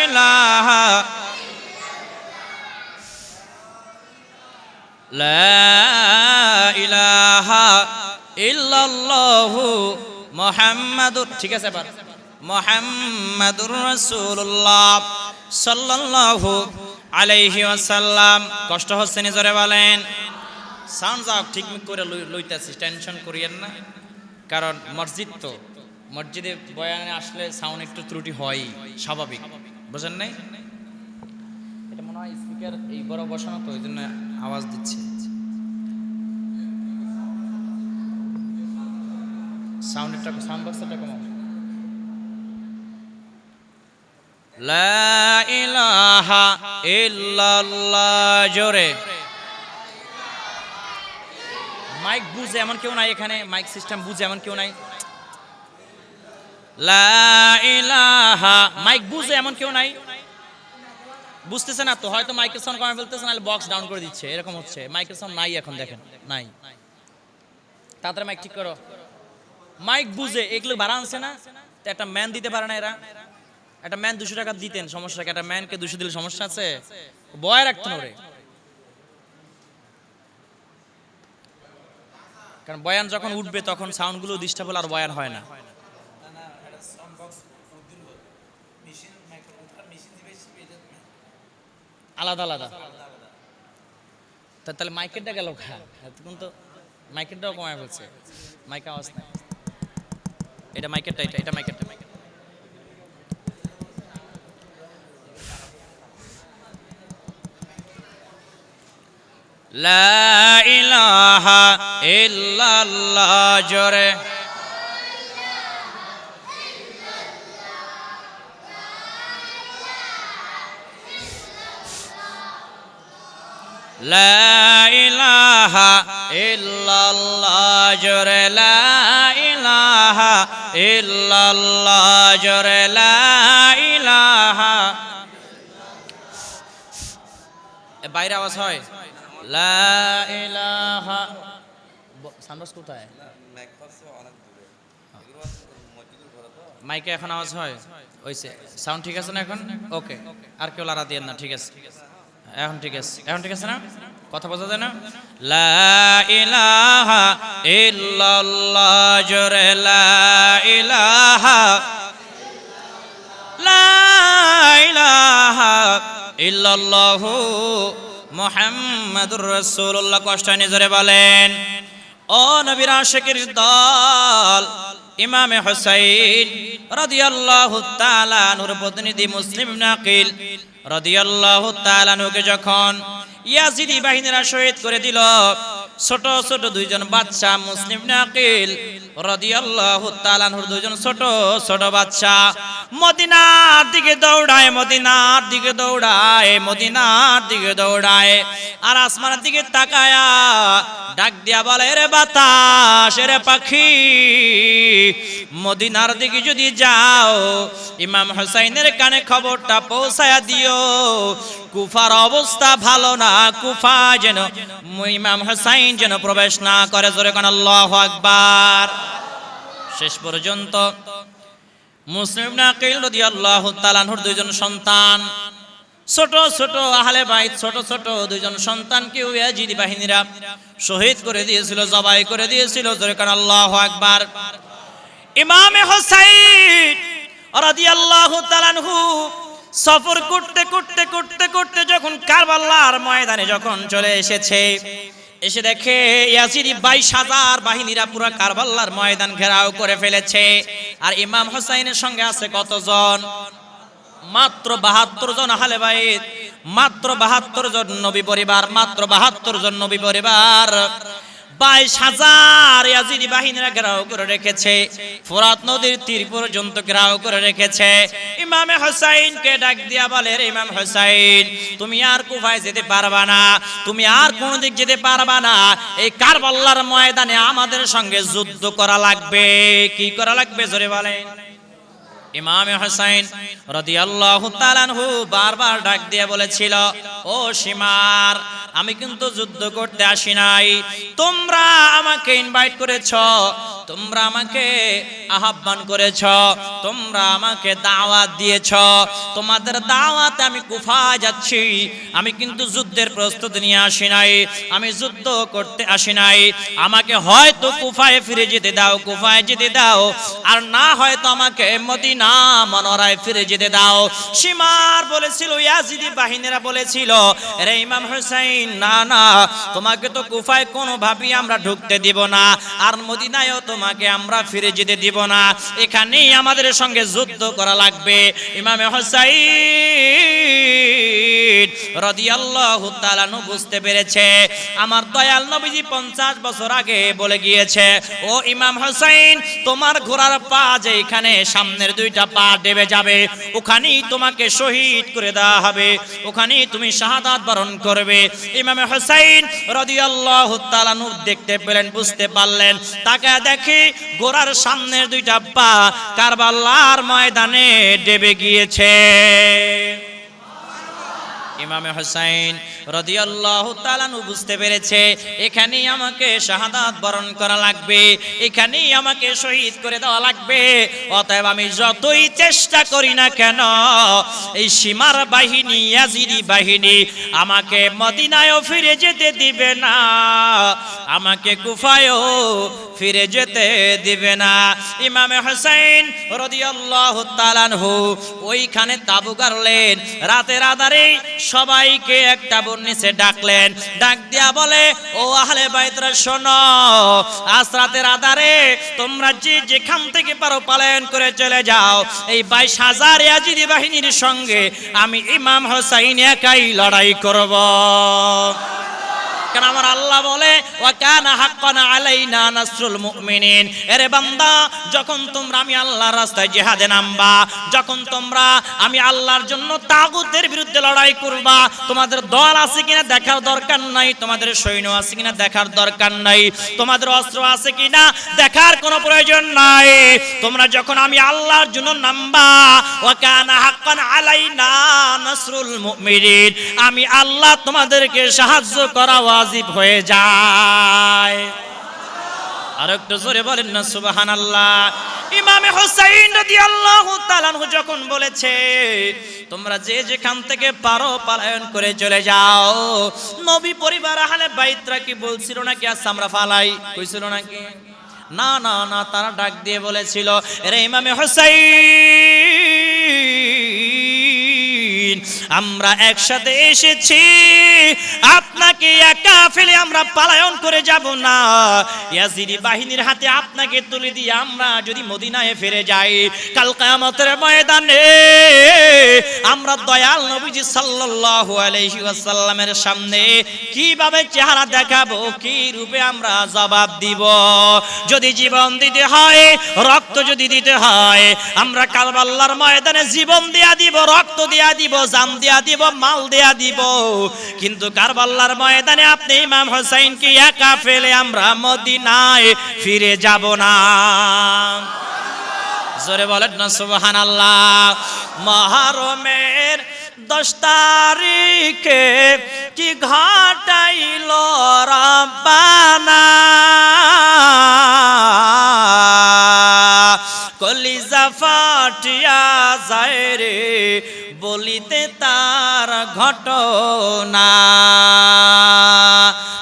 ইলাহা লা ইলাহা ইল্লাল্লাহু মুহাম্মাদুর ঠিক আছে এবার মুহাম্মাদুর রাসূলুল্লাহ সাল্লাল্লাহু আলাইহি ওয়াসাল্লাম কষ্ট হচ্ছে নি জোরে বলেন সাউন্ড যাও ঠিক করে লইতাছি টেনশন করিয়েন না কারণ মসজিদ তো মসজিদে বয়ানে আসলে সাউন্ড একটু ত্রুটি হয় স্বাভাবিক বুঝেন নাই এটা মনে হয় স্পিকার এই বড় বসানো তো ওইজন্য আওয়াজ দিচ্ছে সাউন্ড বক্সটা কমাও লা ইলাহা ইল্লাল্লাহ জোরে মাইক বুঝে এমন কেউ নাই এখানে মাইক সিস্টেম বুঝে এমন কেউ নাই লা ইলাহা মাইক বুঝে এমন কেউ নাই বুঝতেছে না তো হয়তো মাইকের সাউন্ড কমে ফেলতেছে নাহলে বক্স ডাউন করে দিচ্ছে এরকম হচ্ছে মাইকের সাউন্ড নাই এখন দেখেন নাই তাড়াতাড়ি মাইক ঠিক করো মাইক বুঝে এগুলো ভাড়া আনছে না তো একটা ম্যান দিতে পারে না এরা একটা ম্যান 200 টাকা দিতেন সমস্যা একটা ম্যানকে 200 দিলে সমস্যা আছে বয় রাখতেন ওরে কারণ বয়ান যখন উঠবে তখন সাউন্ডগুলো ডিস্টার্ব হলে আর বয়ান হয় না আলাদা আলাদা তাহলে মাইকেরটা গেল এখন তো মাইকেরটাও কমায় বলছে মাইক আওয়াজ নাই এটা মাইকেরটা এটা মাইকেরটা লা ইলাহা ইল্লাল্লাহ জোরে লা ইলাহা ইল্লাল্লাহ জোরে লা ইলাহা ইল্লাল্লাহ জোরে লা ইলাহা বাইরে আওয়াজ হয়? লা ইলাহা, সানবাস কোথায়? মাইকে এখন আওয়াজ হয়? হইছে, সাউন্ড ঠিক আছে না এখন? ওকে, আর কেউ লারা দিয়েন না, ঠিক আছে, এখন ঠিক আছে, এখন ঠিক আছে না? কথা বোঝা যায় না? লা ইলাহা ইল্লাল্লাহ, জোরে লা ইলাহা, লা ইলাহা ইল্লাল্লাহু মুহাম্মাদুর রাসূলুল্লাহ। কষ্ট নিয়ে জোরে বলেন। ও নবীর আশিকের দল, ইমামে হুসাইন রাদিয়াল্লাহু তাআলা আনহুর প্রতিনিধি মুসলিম নাকিল রাদিয়াল্লাহু তাআলা আনহুকে যখন ইয়াজিদি বাহিনীরা শহীদ করে দিল, ছোট ছোট দুইজন বাচ্চা, মুসলিম নাকিল রাদিয়াল্লাহু তাআলা আনহুর দুইজন ছোট ছোট বাচ্চা মদিনার দিকে দৌড়ায়, মদিনার দিকে দৌড়ায়, মদিনার দিকে দৌড়ায়, আর আসমানের দিকে তাকায়া ডাক দিয়া বলে, রে বাতাস, রে পাখি, মদিনার দিকে যদি যাও ইমাম হুসাইনের কানে খবরটা পৌঁছায়া দিও, কুফার অবস্থা ভালো না, কুফা যেন ইমাম হুসাইন যেন প্রবেশ না করে। জোরে কোন আল্লাহু আকবার। শেষ পর্যন্ত মুসলিম নাকিল রাদিয়াল্লাহু তাআলা আনহুর দুইজন সন্তান, ছোট ছোট আহলে বাইত, ছোট ছোট দুইজন সন্তানকে ইয়াজিদি বাহিনীরা শহীদ করে দিয়েছিল, জবাই করে দিয়েছিল। জোরে কোন আল্লাহু আকবার। ইমামে হুসাইন রাদিয়াল্লাহু তাআলা আনহু সফর করতে করতে করতে করতে যখন কারবালার ময়দানে যখন চলে এসেছে, এসে দেখে ইয়াজিদি 22,000 বাহিনীরা পুরো কারবালার ময়দান ঘেরাও করে ফেলেছে। আর ইমাম হুসাইনের সঙ্গে আছে কতজন? মাত্র 72 জন আহলে বাইত, মাত্র 72 জন নবী পরিবার, মাত্র 72 জন নবী পরিবার। 22,000 ইয়াজিদি বাহিনীরা ঘেরাও করে রেখেছে, ফোরাত নদীর তীর পর্যন্ত ঘেরাও করে রেখেছে। ইমামে হুসাইনকে ডাক দিয়া বলে, রে ইমাম হুসাইন, তুমি আর কুফায় যেতে পারবা না, তুমি আর কোন দিক যেতে পারবা না, এই কারবালার ময়দানে আমাদের সঙ্গে যুদ্ধ করা লাগবে। কি করা লাগবে? জোরে বলেন। ইমামে হুসাইন রাদিয়াল্লাহু তাআলা আনহু বারবার ডাক দিয়ে বলেছিল, ও সীমার, আমি কিন্তু যুদ্ধ করতে আসি নাই, তোমরা আমাকে ইনভাইট করেছ, তোমরা আমাকে আহ্বান করেছ, তোমরা আমাকে দাওয়াত দিয়েছ, তোমাদের দাওয়াতে আমি কুফায় যাচ্ছি, আমি কিন্তু যুদ্ধের প্রস্তুতি নিয়ে আসি নাই, আমি যুদ্ধ করতে আসি নাই। আমাকে হয়তো কুফায় ফিরে যেতে দাও, কুফায় যেতে দাও, আর না হয়তো আমাকে মদিনা মনোরায় ফিরে যেতে দাও। সীমার বলেছিল, ইয়াজিদি বাহিনীরা বলেছিল, রে ইমাম হুসাইন, না না, তোমাকে তো কুফায় কোনোভাবেই আমরা ঢুকতে দিব না, আর মদিনায়ও তোমাকে আমরা ফিরে যেতে দিব না, এখানেই আমাদের সঙ্গে যুদ্ধ করা লাগবে। ইমামে হুসাইন রাদিয়াল্লাহু তাআলা আনহু বুঝতে পেরেছে, আমার দয়াল নবীজি 50 বছর আগে বলে গিয়েছে, ও ইমাম হুসাইন, তোমার ঘোড়ার পা যে এখানে সামনের দুইটা পা দেবে যাবে, ওখানেই তোমাকে শহীদ করে দেওয়া হবে, ওখানেই তুমি শাহাদাত বরণ করবে। ইমামে হুসাইন রাদিয়াল্লাহু তাআলা আনহু দেখতে পেলেন, বুঝতে পারলেন, তাকে দেখি ঘোড়ার সামনের দুইটা পা কারবালার ময়দানে দেবে গিয়েছে। ইমামে হুসাইন রাদিয়াল্লাহু তাআলা আনহু বুঝতে পেরেছে, এখানেই আমাকে শাহাদাত বরণ করা লাগবে, এখানেই আমাকে শহীদ করে দেওয়া লাগবে। অতএব আমি যতই চেষ্টা করি না কেন, এই সীমার বাহিনী, ইয়াজিদি বাহিনী আমাকে মদিনায়ও ফিরে যেতে দিবে না, আমাকে কুফায়ও ফিরে যেতে দিবে না। ইমামে হুসাইন রাদিয়াল্লাহু তাআলা আনহু ওইখানে তাবু গাড়লেন, রাতের আধারে সবাইকে এক তাবুর নিচে ডাকলেন, ডাক দিয়া বলে, ও আহলে বাইতরা শোনো, আজ রাতের আধারে তোমরা যে যেখান থেকে পারো পালায়ন করে চলে যাও, এই 22,000 ইয়াজিদি বাহিনীর সঙ্গে আমি ইমাম হুসাইন একাই লড়াই করব। কারণ আমার আল্লাহ বলে ওয়া কানা হাক্কান আলাইনা নাসরুল মুমিনিন। এরে বান্দা, যখন তোমরা আমি আল্লাহর রাস্তায় জিহাদে নামবা, যখন তোমরা আমি আল্লাহর জন্য তাগুতের বিরুদ্ধে লড়াই করবা, তোমাদের দল আছে কিনা দেখার দরকার নাই, তোমাদের সৈন্য আছে কিনা দেখার দরকার নাই, তোমাদের অস্ত্র আছে কিনা দেখার কোনো প্রয়োজন নাই। তোমরা যখন আমি আল্লাহর জন্য নামবা, ওয়া কানা হাক্কান আলাইনা নাসরুল মুমিনিন, আমি আল্লাহ তোমাদেরকে সাহায্য করা ওয়াজিব হয়ে যায়। আর একটু জোরে বলেন না সুবহানাল্লাহ। ইমামে হুসাইন রাদিয়াল্লাহু তাআলা আনহু যখন বলেছে তোমরা যে যেখান থেকে পারো পলায়ন করে চলে যাও, নবী পরিবার আহলে বাইতরা কি বলছিল নাকি আচ্ছা আমরা পালাই, কইছিল নাকি? না না না, তারা ডাক দিয়ে বলেছিল এরে ইমামে হুসাইন, আমরা একসাথে এসেছি, আপনাকে একা ফেলে আমরা পলায়ন করে যাব না। ইয়াজিদি বাহিনীর হাতে আপনাকে তুলে দিয়ে আমরা যদি মদিনায় ফিরে যাই, কাল কিয়ামতের ময়দানে আমরা দয়াল নবীজি সাল্লাল্লাহু আলাইহি ওয়াসাল্লামের সামনে কিভাবে চেহারা দেখাবো, কি রূপে আমরা জবাব দিব? যদি জীবন দিতে হয়, রক্ত যদি দিতে হয়, আমরা কারবালার ময়দানে জীবন দেয়া দিব, রক্ত দেয়া দিব, জান দেয়া দিব, মাল দেয়া দিব, কিন্তু কারবালার ময়দানে আপনি ইমাম হুসাইনকে একা ফেলে আমরা মদিনায় ফিরে যাব না। জোরে বলেন না সুবহানাল্লাহ। মুহররমের 10 তারিখে কি ঘটাইল রব্বানা, কলিজা ফাটিয়া যায় রে বলিতে তার ঘটনা।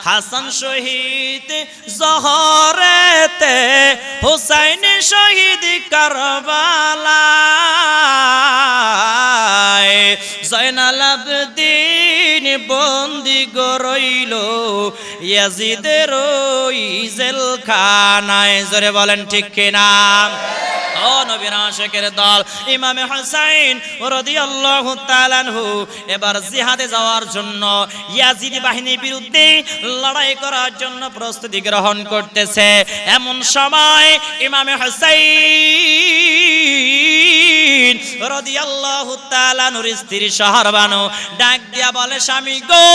হাসান শহীদ জহরেতে, হুসাইন শহীদ কারবালায়, জয়নাল আবদিন বন্দি গরইল ইয়াজিদের ওই জেলখানায়। জোরে বলেন ঠিক কিনা? ও নবীর আশিকের দল, ইমামে হুসাইন রাদিয়াল্লাহু তাআলা আনহু এবার জিহাদে যাওয়ার জন্য ইয়াজিদি বাহিনীর বিরুদ্ধে লড়াই করার জন্য প্রস্তুতি গ্রহণ করতেছে। এমন সময় ইমামে হুসাইন রাদিয়াল্লাহু তাআলা আনহুর স্ত্রী শাহরবানু ডাক দিয়া বলে, স্বামী গো,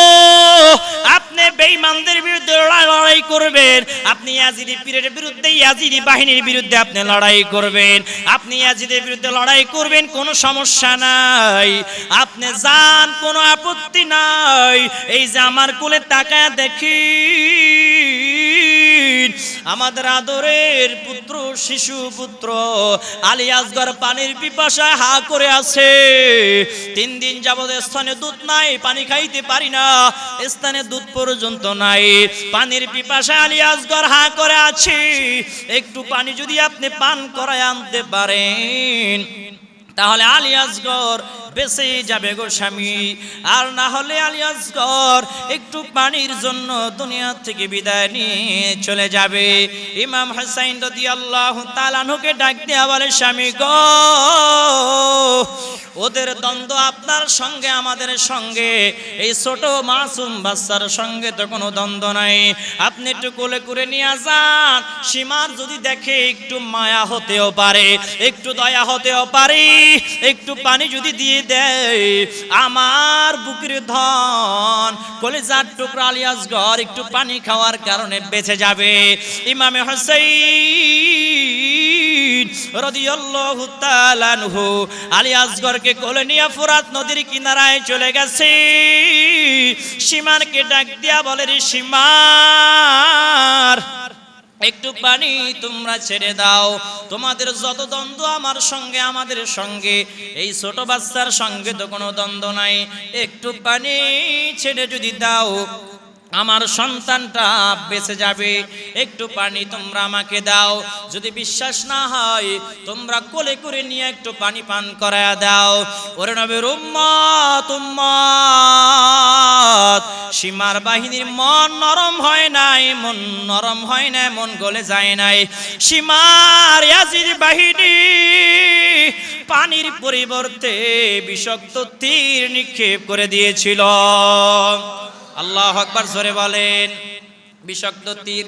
আপনি বেঈমানদের বিরুদ্ধে লড়াই করবেন, আপনি ইয়াজিদি পীরের বিরুদ্ধে, ইয়াজিদি বাহিনীর বিরুদ্ধে আপনি লড়াই করবেন, আপনি ইয়াজিদের বিরুদ্ধে লড়াই করবেন, কোনো সমস্যা নাই, আপনি যান, কোনো আপত্তি নাই। এই যে আমার কোলে তাকায় দেখি আমাদের আদরের পুত্র, শিশু পুত্র আলী আসগর পানির পিপাসায় হা করে আছে। 3 দিন যাবত স্থানে দুধ নাই, পানি খাইতে পারি না, স্থানে দুধ পর্যন্ত নাই, পানির পিপাসায় আলী আসগর হা করে আছে। একটু পানি যদি আপনি পান করায় আনতে পারেন তাহলে আলী আসগর বেঁচে যাবে গো স্বামী, আর না হলে আলী আসগর একটু পানির জন্য দুনিয়া থেকে বিদায় নিয়ে চলে যাবে। ইমাম হুসাইন রাদিয়াল্লাহু তাআলা আনহুকে ডাক দেয়া বলে, স্বামী গো, ওদের দ্বন্দ্ব আপনার সঙ্গে আমাদের সঙ্গে, এই ছোট মাসুম বাচ্চার সঙ্গে তো কোনো দ্বন্দ্ব নাই, আপনি একটু কোলে করে নিয়ে যান, সীমার যদি দেখে একটু মায়া হতেও পারে, একটু দয়া হতেও পারে, একটু পানি যদি দিয়ে দেয়, আমার বুকের ধন কলিজার টুকরা আলী আসগর একটু পানি খাওয়ার কারণে বেঁচে যাবে। ইমামে হুসাইন রাদিয়াল্লাহু তাআলা আনহু আলী আসগরকে কোলে নিয়ে ফোরাত নদীর কিনারায় চলে গেছে। সীমারকে ডাক দিয়া বলে, রে সীমার, একটু পানি তোমরা ছেড়ে দাও, তোমাদের যত দ্বন্দ্ব আমার সঙ্গে, আমাদের সঙ্গে, এই ছোট বাচ্চার সঙ্গে তো কোনো দ্বন্দ্ব নাই, একটু পানি ছেড়ে যদি দাও আমার সন্তানটা বেঁচে যাবে, একটু পানি তোমরা আমাকে দাও। যদি বিশ্বাস না হয় তোমরা কোলে করে নিয়ে একটু পানি পান করায়া দাও। ওরে নবীর উম্মত, উম্মত, সীমার বাহিনীর মন নরম হয় নাই, মন নরম হয় নাই, মন গলে যায় নাই। সীমার ইয়াজিদ বাহিনী পানির পরিবর্তে বিষাক্ত তীর নিক্ষেপ করে দিয়েছিল। আল্লাহু আকবার জোরে বলেন। বিষাক্ত তীর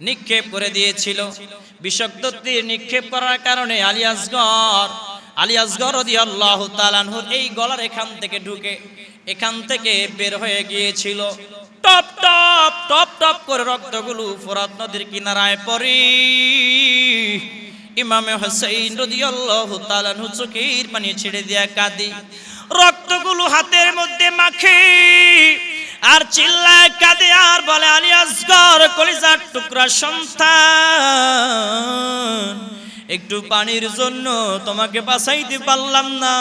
নিক্ষেপ করে দিয়েছিল। বিষাক্ত তীর নিক্ষেপ করার কারণে আলী আসগর রাদিয়াল্লাহু তাআলা আনহুর এই গলার এখান থেকে ঢুকে এখান থেকে বের হয়ে গিয়েছিল। টপ টপ টপ টপ করে রক্তগুলো ফোরাত নদীর কিনারায় পড়ে ইমামে হুসাইন রাদিয়াল্লাহু তাআলা আনহু চোখের পানি ছেড়ে দিয়া কাঁদে, রক্তগুলো হাতের মধ্যে মাখে আর চিল্লায় কাঁদে আর বলে, আলী আসগর কলিজার টুকরা সন্তান, একটু পানির জন্য তোমাকে বাঁচাইতে পারলাম না,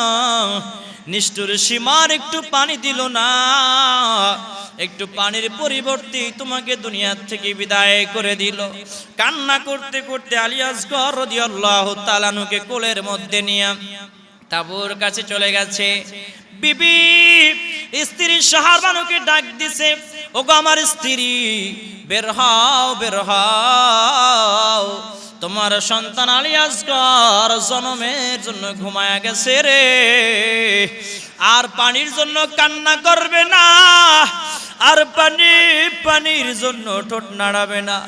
নিষ্ঠুর সীমার একটু পানি দিল না, একটু পানির পরিবর্তে তোমাকে দুনিয়া থেকে বিদায় করে দিল। কান্না করতে করতে আলী আসগর রাদিয়াল্লাহু তাআলা আনহুকে কোলের মধ্যে নিয়ে তাঁবুর কাছে চলে গেছে। বিবি স্ত্রী শাহরবানুকে ডাক দিছে, ওগো আমার স্ত্রী, বের হও বের হও, তোমার সন্তান আলী আসগর জনমের জন্য ঘুমায়া গেছে রে, আর পানির জন্য কান্না করবে না, আর পানির জন্য ঠোঁট নাড়াবে না,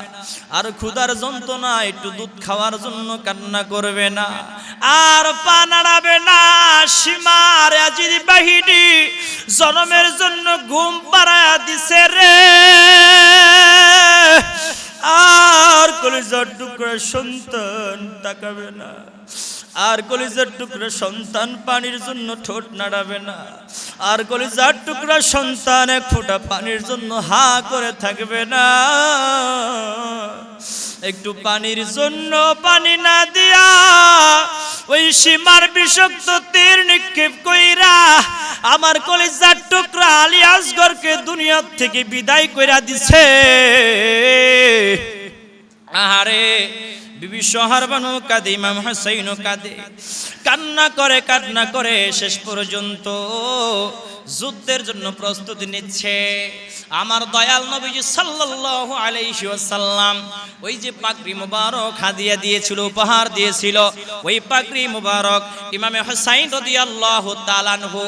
আর ক্ষুধার যন্ত্রণা একটু দুধ খাওয়ার জন্য কান্না করবে না, আর পা নাড়াবে না। সীমার আজির বাহিনী জনমের জন্য ঘুম পাড়ায়া দিছে রে, আর কলিজার টুকরা সন্তান তাকাবে না, আর কলিজার টুকরা সন্তান পানির জন্য ঠোঁট নাড়াবে না, আর কলিজার টুকরা সন্তান এক ফোঁটা পানির জন্য হা করে থাকবে না। একটু পানির জন্য পানি না দিয়া ওই সীমার বিষাক্ত তীর নিক্ষেপ কইরা আমার কলিজার টুকরা আলী আসগরকে দুনিয়া থেকে বিদায় কইরা দিছে। আহারে বিবি শাহরবানু কাঁদে, ইমাম হুসাইনও কাঁদে, কান্না করে শেষ পর্যন্ত যুদ্ধের জন্য প্রস্তুতি নিচ্ছে। আমার দয়াল নবীজি সাল্লাল্লাহু আলাইহি ওয়াসাল্লাম ওই যে পাগড়ি মুবারক হাদিয়া দিয়েছিল, উপহার দিয়েছিল, ওই পাগড়ি মুবারক ইমামে হুসাইন রাদিয়াল্লাহু তাআলা আনহু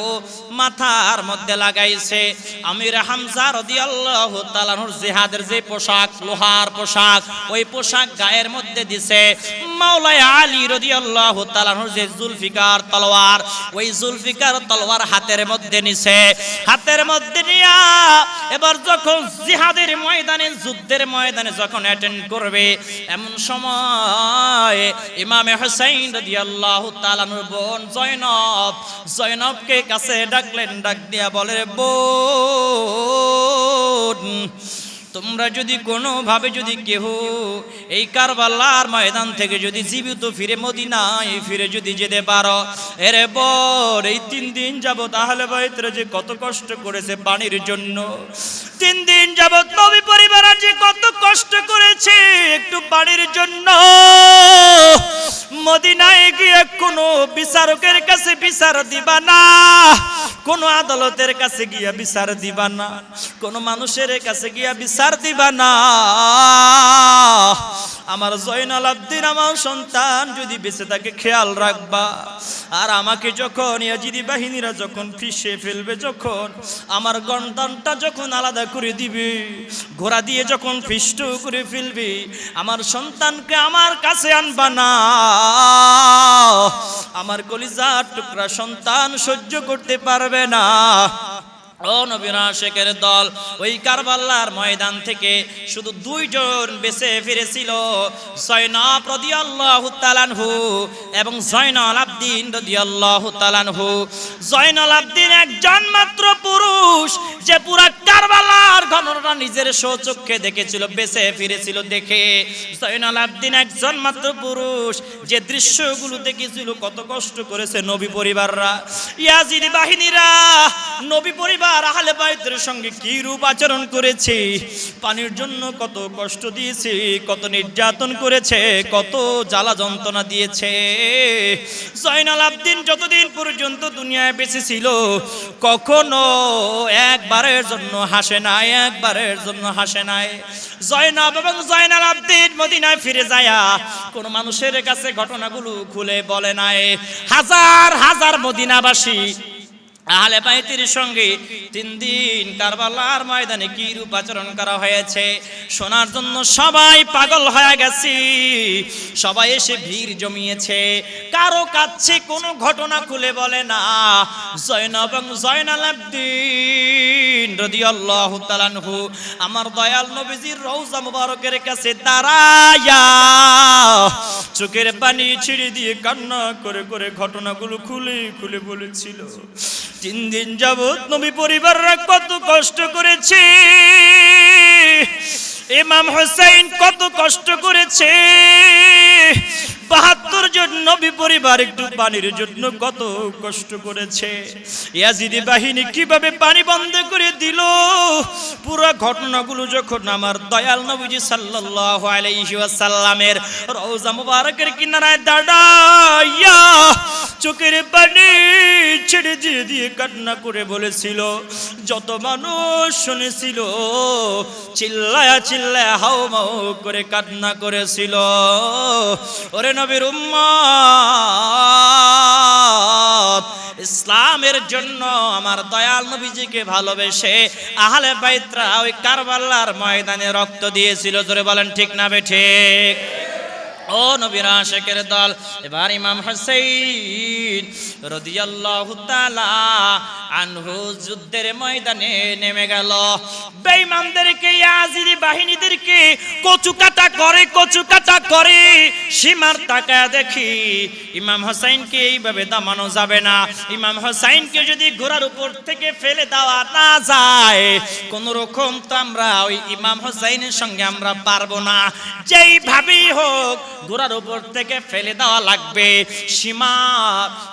মাথার মধ্যে লাগাইছে। আমির হামজা রাদিয়াল্লাহু তাআলা আনহুর জিহাদের যে পোশাক, লোহার পোশাক, ওই পোশাক গায়ের মধ্যে দিছে। মাওলানা আলী রাদিয়াল্লাহু তাআলা আনহুর যে জুলফিকার তলোয়ার, ওই জুলফিকার তলোয়ার হাতের মধ্যে নিছে। হাতের মধ্যে নিয়া এবার যখন জিহাদের ময়দানে, যুদ্ধের ময়দানে যখন অ্যাটেন্ড করবে, এমন সময় ইমামে হুসাইন রাদিয়াল্লাহু তাআলা আনহুর বোন জয়নবকে কাছে ডাকলেন, ডাক দিয়া বলে, বোন, তোমরা যদি কোনোভাবে যদি কেহ এই কারবালার ময়দান থেকে যদি জীবিত ফিরে মদিনায় ফিরে যদি যেতে পারো, এরে বর, এই 3 দিন যাবত আহলে বাইতরা যে কত কষ্ট করেছে পানির জন্য, 3 দিন যাবত নবী পরিবার যে কত কষ্ট করেছে একটু পানির জন্য, মদিনায় গিয়ে কোনো বিচারকের কাছে বিচার দিবা না, কোন আদালতের কাছে গিয়া বিচার দিবা না, কোন মানুষের কাছে গিয়া বিচার দিবা না। আমার জয়নাল আব্দিন, আমার সন্তান যদি বেঁচে থাকে খেয়াল রাখবা, আর আমাকে যখন ইয়াজিদি বাহিনীরা যখন ফিসে ফেলবে, যখন আমার গর্দানটা যখন আলাদা করে দিবে, ঘোড়া দিয়ে যখন ফিষ্ট করে ফেলবে, আমার সন্তানকে আমার কাছে আনবা না। আমার কলিজার টুকরা সন্তান সহ্য করতে পারবে না। ও নবীর আশিকের দল, ওই কারবালার ময়দান থেকে শুধু 2 জন বেঁচে ফিরেছিল, জয়নব রাদিয়াল্লাহু তাআলা আনহু এবং জয়নাল আবদিন রাদিয়াল্লাহু তাআলা আনহু। জয়নাল আবদিন একজন মাত্র পুরুষ, যে পুরা কারবালার ঘটনাটা নিজের স্বচক্ষে দেখেছিল, বেঁচে ফিরেছিল দেখে। জয়নাল আবদিন একজন মাত্র পুরুষ, যে দৃশ্যগুলো দেখেছিল, কত কষ্ট করেছে নবী পরিবাররা, ইয়াজিদি বাহিনীরা নবী পরিবার আহলে বাইতের সঙ্গে কি রূপ আচরণ করেছে, পানির জন্য কত কষ্ট দিয়েছে, কত নির্যাতন করেছে, কত জ্বালা যন্ত্রণা দিয়েছে। জয়নাল আবদিন যতদিন পর্যন্ত দুনিয়ায় বেঁচে ছিল, কখনো একবারের জন্য হাসে নাই, একবারের জন্য হাসে নাই। জয়নব এবং জয়নাল আবদিন মদিনায় ফিরে যায় কোন মানুষের কাছে ঘটনাগুলো খুলে বলে নাই। হাজার হাজার মদিনাবাসী আহলে বাইতের সঙ্গে 3 দিন কারবালার ময়দানে কি রূপ আচরণ করা হয়েছে শোনার জন্য সবাই পাগল হয়ে গেছে। সবাই এসে ভিড় জমিয়েছে। কারো কাছে কোনো ঘটনা খুলে বলে না। জয়নব এবং জয়নাল আবদিন রাদিয়াল্লাহু তাআলা আনহু আমার দয়াল নবীজির রওজা মুবারকের কাছে দাঁড়ায়া চোখের পানি ছেড়ে দিয়ে কান্না করে করে ঘটনাগুলো খুলে খুলে বলেছিল। 3 দিন যাবত নবী পরিবাররা কত কষ্ট করেছে, ইমাম হুসাইন কত কষ্ট করেছে, 72 জন নবী পরিবার একটু পানির জন্য কত কষ্ট করেছে। ইয়াজিদি বাহিনী কিভাবে পানি বন্ধ করে দিল, পুরো ঘটনাগুলো যখন আমার দয়াল নবীজি সাল্লাল্লাহু আলাইহি ওয়াসাল্লামের রওজা মুবারকের কিনারায় দাঁড়াইয়া চোখের পানি ছেড়ে দিয়ে কান্না করে বলেছিল, যত মানুষ শুনেছিল চিল্লায়া চিল্লায়া হাউমাউ করে কান্না করেছিল। ওরে নবীর উম্মত, ইসলামের জন্য আমার দয়াল নবীজিকে ভালোবেসে আহলে বাইতরা ওই কারবালার ময়দানে রক্ত দিয়েছিল। জোরে বলেন ঠিক না বেঠিক? ও নবীর আশিকের দল, এবার ইমাম হুসাইন রাদিয়াল্লাহু তাআলা আনহু যুদ্ধের ময়দানে নেমে গেল। বেঈমানদেরকে ইয়াজিদি বাহিনীদেরকে কচুকাটা করে সীমার তাকায় দেখি ইমাম হুসাইনকে এইভাবে দামানো যাবে না। ইমাম হুসাইনকে যদি ঘোড়ার উপর থেকে ফেলে দেওয়া না যায় কোন রকম তো আমরা ওই ইমাম হুসাইনের সঙ্গে আমরা পারবো না, যেইভাবেই হোক ঘোড়ার উপর থেকে ফেলে দেওয়া লাগবে। সীমা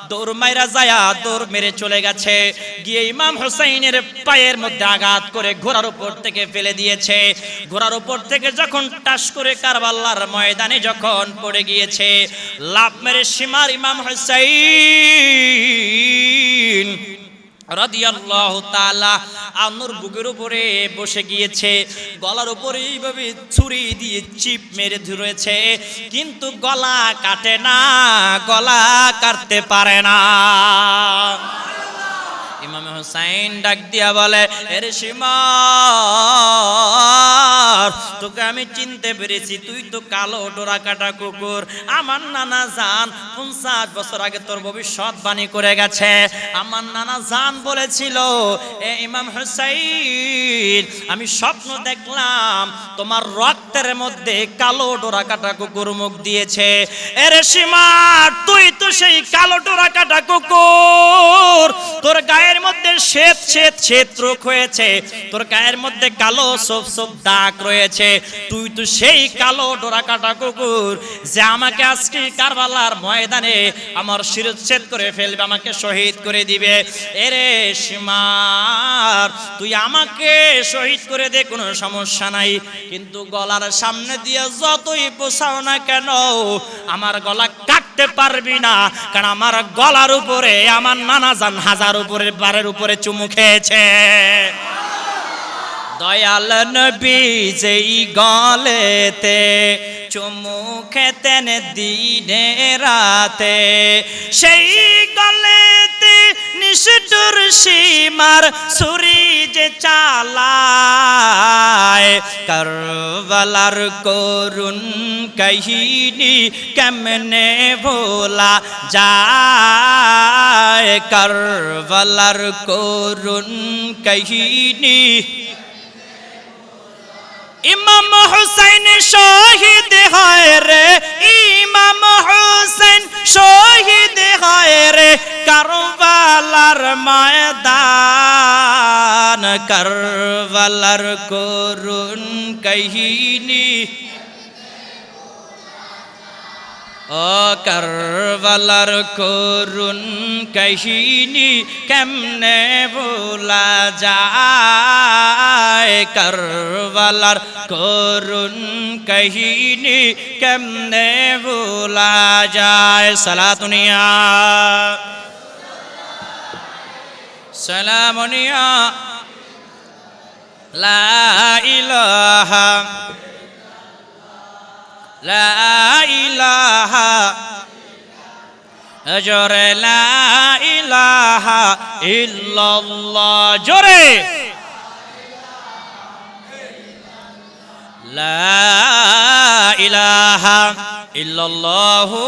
দৌড় মাইরা যায়া দৌড় মেরে চলে গেছে, গিয়ে ইমাম হুসাইনের পায়ের মধ্যে আঘাত করে ঘোড়ার উপর থেকে ফেলে দিয়েছে। ঘোড়ার উপর থেকে যখন টাস করে কারবালার ময়দানে যখন পড়ে গিয়েছে, লাফ মেরে সীমার ইমাম হুসাইন রাদিয়াল্লাহু তাআলা আনুর বুকের উপরে বসে গিয়েছে। গলার উপরে এইভাবে ছুরি দিয়ে চিপ মেরে ধরেছে, কিন্তু গলা কাটে না, গলা কাটতে পারে না। ইমাম হুসাইন ডাক দিয়া বলে, এরে সীমার, তোকে আমি চিনতে পেরেছি, তুই তো কালো ডোরা কাটা কুকুর। আমার নানা জান 50 বছর আগে তোর ভবিষ্যৎবাণী করে গেছে। আমার নানা জান বলেছিল, এ ইমাম হুসাইন, আমি স্বপ্ন দেখলাম তোমার রক্তের মধ্যে কালো ডোরা কাটা কুকুর মুখ দিয়েছে। এরে সীমার, তুই তো সেই কালো ডোরা কাটা কুকুর, তোর গায়ের মধ্যে শ্বেত রোগ হয়েছে, তোর গায়ের মধ্যে কালো সব দাগ রয়েছে। তুই তো সেই কালো ডোরা কাটা কুকুর যে আমাকে আজকে কারবালার ময়দানে আমার শিরচ্ছেদ করে ফেলবে, আমাকে শহীদ করে দিবে। এরে সীমার, তুই আমাকে শহীদ করে দে, কোনো সমস্যা নাই, কিন্তু গলার সামনে দিয়ে যতই পোষাও না কেন আমার গলা কাটতে পারবি না, কারণ আমার গলার উপরে আমার নানা জান হাজার উপরে বারের উপরে চুমু খেয়েছে। দয়াল নবী যেই গলেতে চুমু খেতেন দিনে রাতে, সেই গলেতে নিষ্ঠুর সীমার ছুরি যে চালায়। কারবালার করুণ কাহিনী কেমনে ভোলা যায়, কারবালার করুণ কাহিনী। ইমাম হুসাইন শহীদ হয় রে, ইমাম হুসাইন শহীদ হয় রে কারবালার ময়দান। কারবালার করুণ কাহিনী, ও কারবালার করুণ কাহিনী কেমনে ভোলা যায়, কারবালার করুণ কাহিনী কেমনে ভোলা যায়। সালাতুনিয়া সালামুনিয়া লা ইলাহা লা ইলাহা জোরে লা ইলাহা ইল্লাল্লাহ, জোরে লা ইলাহা ইল্লাল্লাহু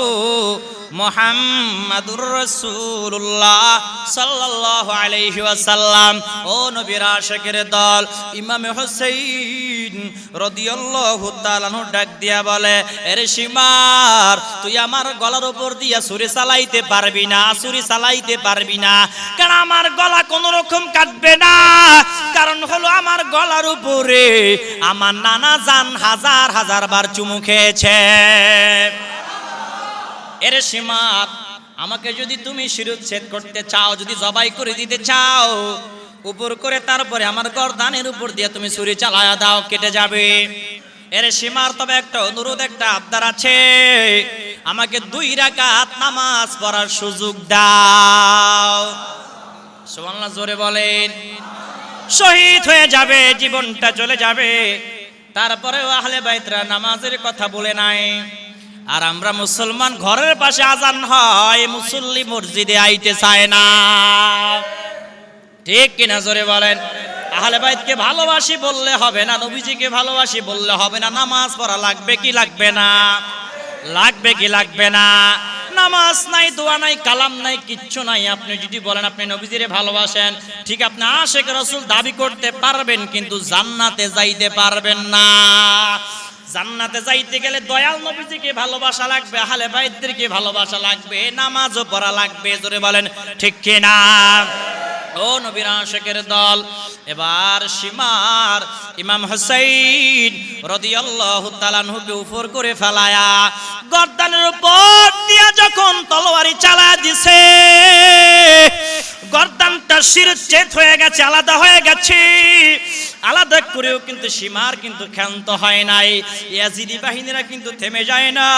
মুহাম্মাদুর রাসূলুল্লাহ সাল্লাল্লাহু আলাইহি ওয়াসাল্লাম। ও নবীর আশিকের দল, ইমাম হুসাইন রাদিয়াল্লাহু তাআলা আনহু ডাক দিয়া বলে, এরে সীমার, তুই আমার গলার উপর দিয়া ছুরি চালাইতে পারবি না, ছুরি চালাইতে পারবি না, কারণ আমার গলা কোন রকম কাটবে না। কারণ হলো আমার গলার উপরে আমার নানা জান হাজার হাজার বার চুমু খেয়েছে। এরে সীমার, আমাকে যদি তুমি শিরচ্ছেদ করতে চাও, যদি জবাই করে দিতে চাও, উপর করে তারপরে আমার গর্দানের উপর দিয়ে তুমি ছুরি চালায়া দাও, কেটে যাবে। এরে সীমার, তবে একটা অনুরোধ, একটা আবদার আছে, আমাকে 2 রাকাত নামাজ পড়ার সুযোগ দাও। সুবহানাল্লাহ, জোরে বলেন। শহীদ হয়ে যাবে, জীবনটা চলে যাবে, তারপরেও আহলে বাইতরা নামাজের কথা বলে নাই। আর আমরা মুসলমান, ঘরের পাশে আজান হয়, মুসল্লি মসজিদে আইতে চায় না, ঠিক কিনা জোরে বলেন। আহলে বাইতকে ভালোবাসি বললে হবে না, নবীজিকে ভালোবাসি বললে হবে না, নামাজ পড়া লাগবে কি লাগবে না? লাগবে কি লাগবে না? নামাজ নাই, দোয়া নাই, কালাম নাই, কিচ্ছু নাই, আপনি যদি বলেন আপনি নবীজিরে ভালোবাসেন, ঠিক আপনি আশিক রাসূল দাবি করতে পারবেন, কিন্তু জান্নাতে যাইতে পারবেন না। জান্নাতে যাইতে গেলে দয়াল নবীজিকে ভালোবাসা লাগবে, আহলে বাইতদেরকে ভালোবাসা লাগবে, নামাজও পড়া লাগবে, জোরে বলেন ঠিক কিনা? ও নবীর আশিকের দল, এবার সীমার ইমাম হুসাইন রাদিয়াল্লাহু তাআলা আনহুকে উপর করে ফেলায়া গর্দানের উপর দিয়া যখন তলোয়ারি চালা দিছে, গর্দানটা শিরচ্ছেদ হয়ে গেছে, আলাদা হয়ে গেছে। আলাদা করেও কিন্তু সীমার কিন্তু ক্ষান্ত হয় নাই, ইয়াজিদি বাহিনীরা কিন্তু থেমে যায় না।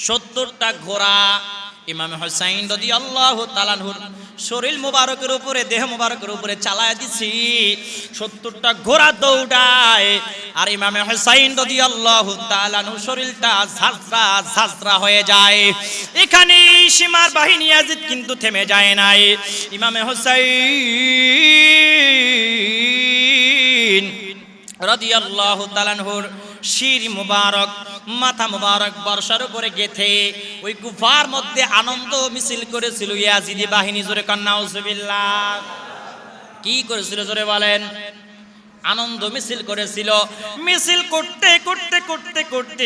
70টা ঘোড়া ইমাম হুসাইন রাদিয়াল্লাহু তাআলা আনহুর শরীর মুবারকের উপরে, দেহ মুবারকের উপরে চালায় দিছি। 70টা ঘোড়া দৌড়ায়, আর ইমাম হুসাইন রাদিয়াল্লাহু তাআলা আনহুর শরীরটা ঝাঁঝরা ঝাঁঝরা হয়ে যায়। এখানে সীমার বাহিনী ইয়াজিদ কিন্তু থেমে যায় নাই। ইমাম হুসাইন রাদিয়াল্লাহু তাআলা আনহুর শির মুবারক, মাথা মুবারক বর্ষার উপরে গেথে ওই কুফার মধ্যে আনন্দ মিছিল করেছিল ইয়াজিদি বাহিনী, জোরে কান্না নাউজুবিল্লাহ। কি করেছিল জোরে বলেন? আনন্দ মিছিল করেছিল। মিছিল করতে করতে করতে করতে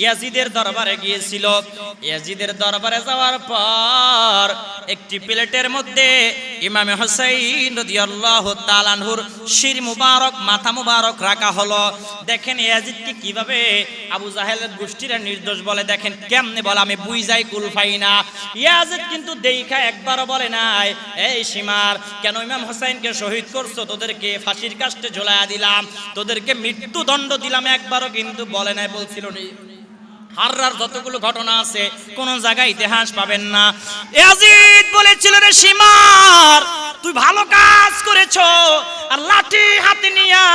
ইয়াজিদের দরবারে গিয়েছিল। ইয়াজিদের দরবারে যাওয়ার পর একটি প্লেটের মধ্যে ইমাম হুসাইন রাদিয়াল্লাহু তাআলা আনহুর শির মুবারক, মাথা মুবারক রাখা হলো। দেখেন ইয়াজিদকে কিভাবে আবু জাহেলের গোষ্ঠীরা নির্দোষ বলে, দেখেন কেমনে বলে, আমি বুঝাই কুল পাই না। ইয়াজিদ কিন্তু দেখা একবারও বলে নাই, এই সীমার, কেন ইমাম হুসাইনকে শহীদ করছো, তোদেরকে ফাঁসির কাস্টে ঝোলায়া দিলাম, তোদেরকে মৃত্যুদণ্ড দিলাম, একবারও কিন্তু বলে নাই। বলছিল হাররার যতগুলো ঘটনা আছে কোন জায়গায় ইতিহাস পাবেন না। ইয়াজিদ বলেছিল, রে সীমার, তুই ভালো কাজ করেছো, আর লাঠি হাতে নিয়া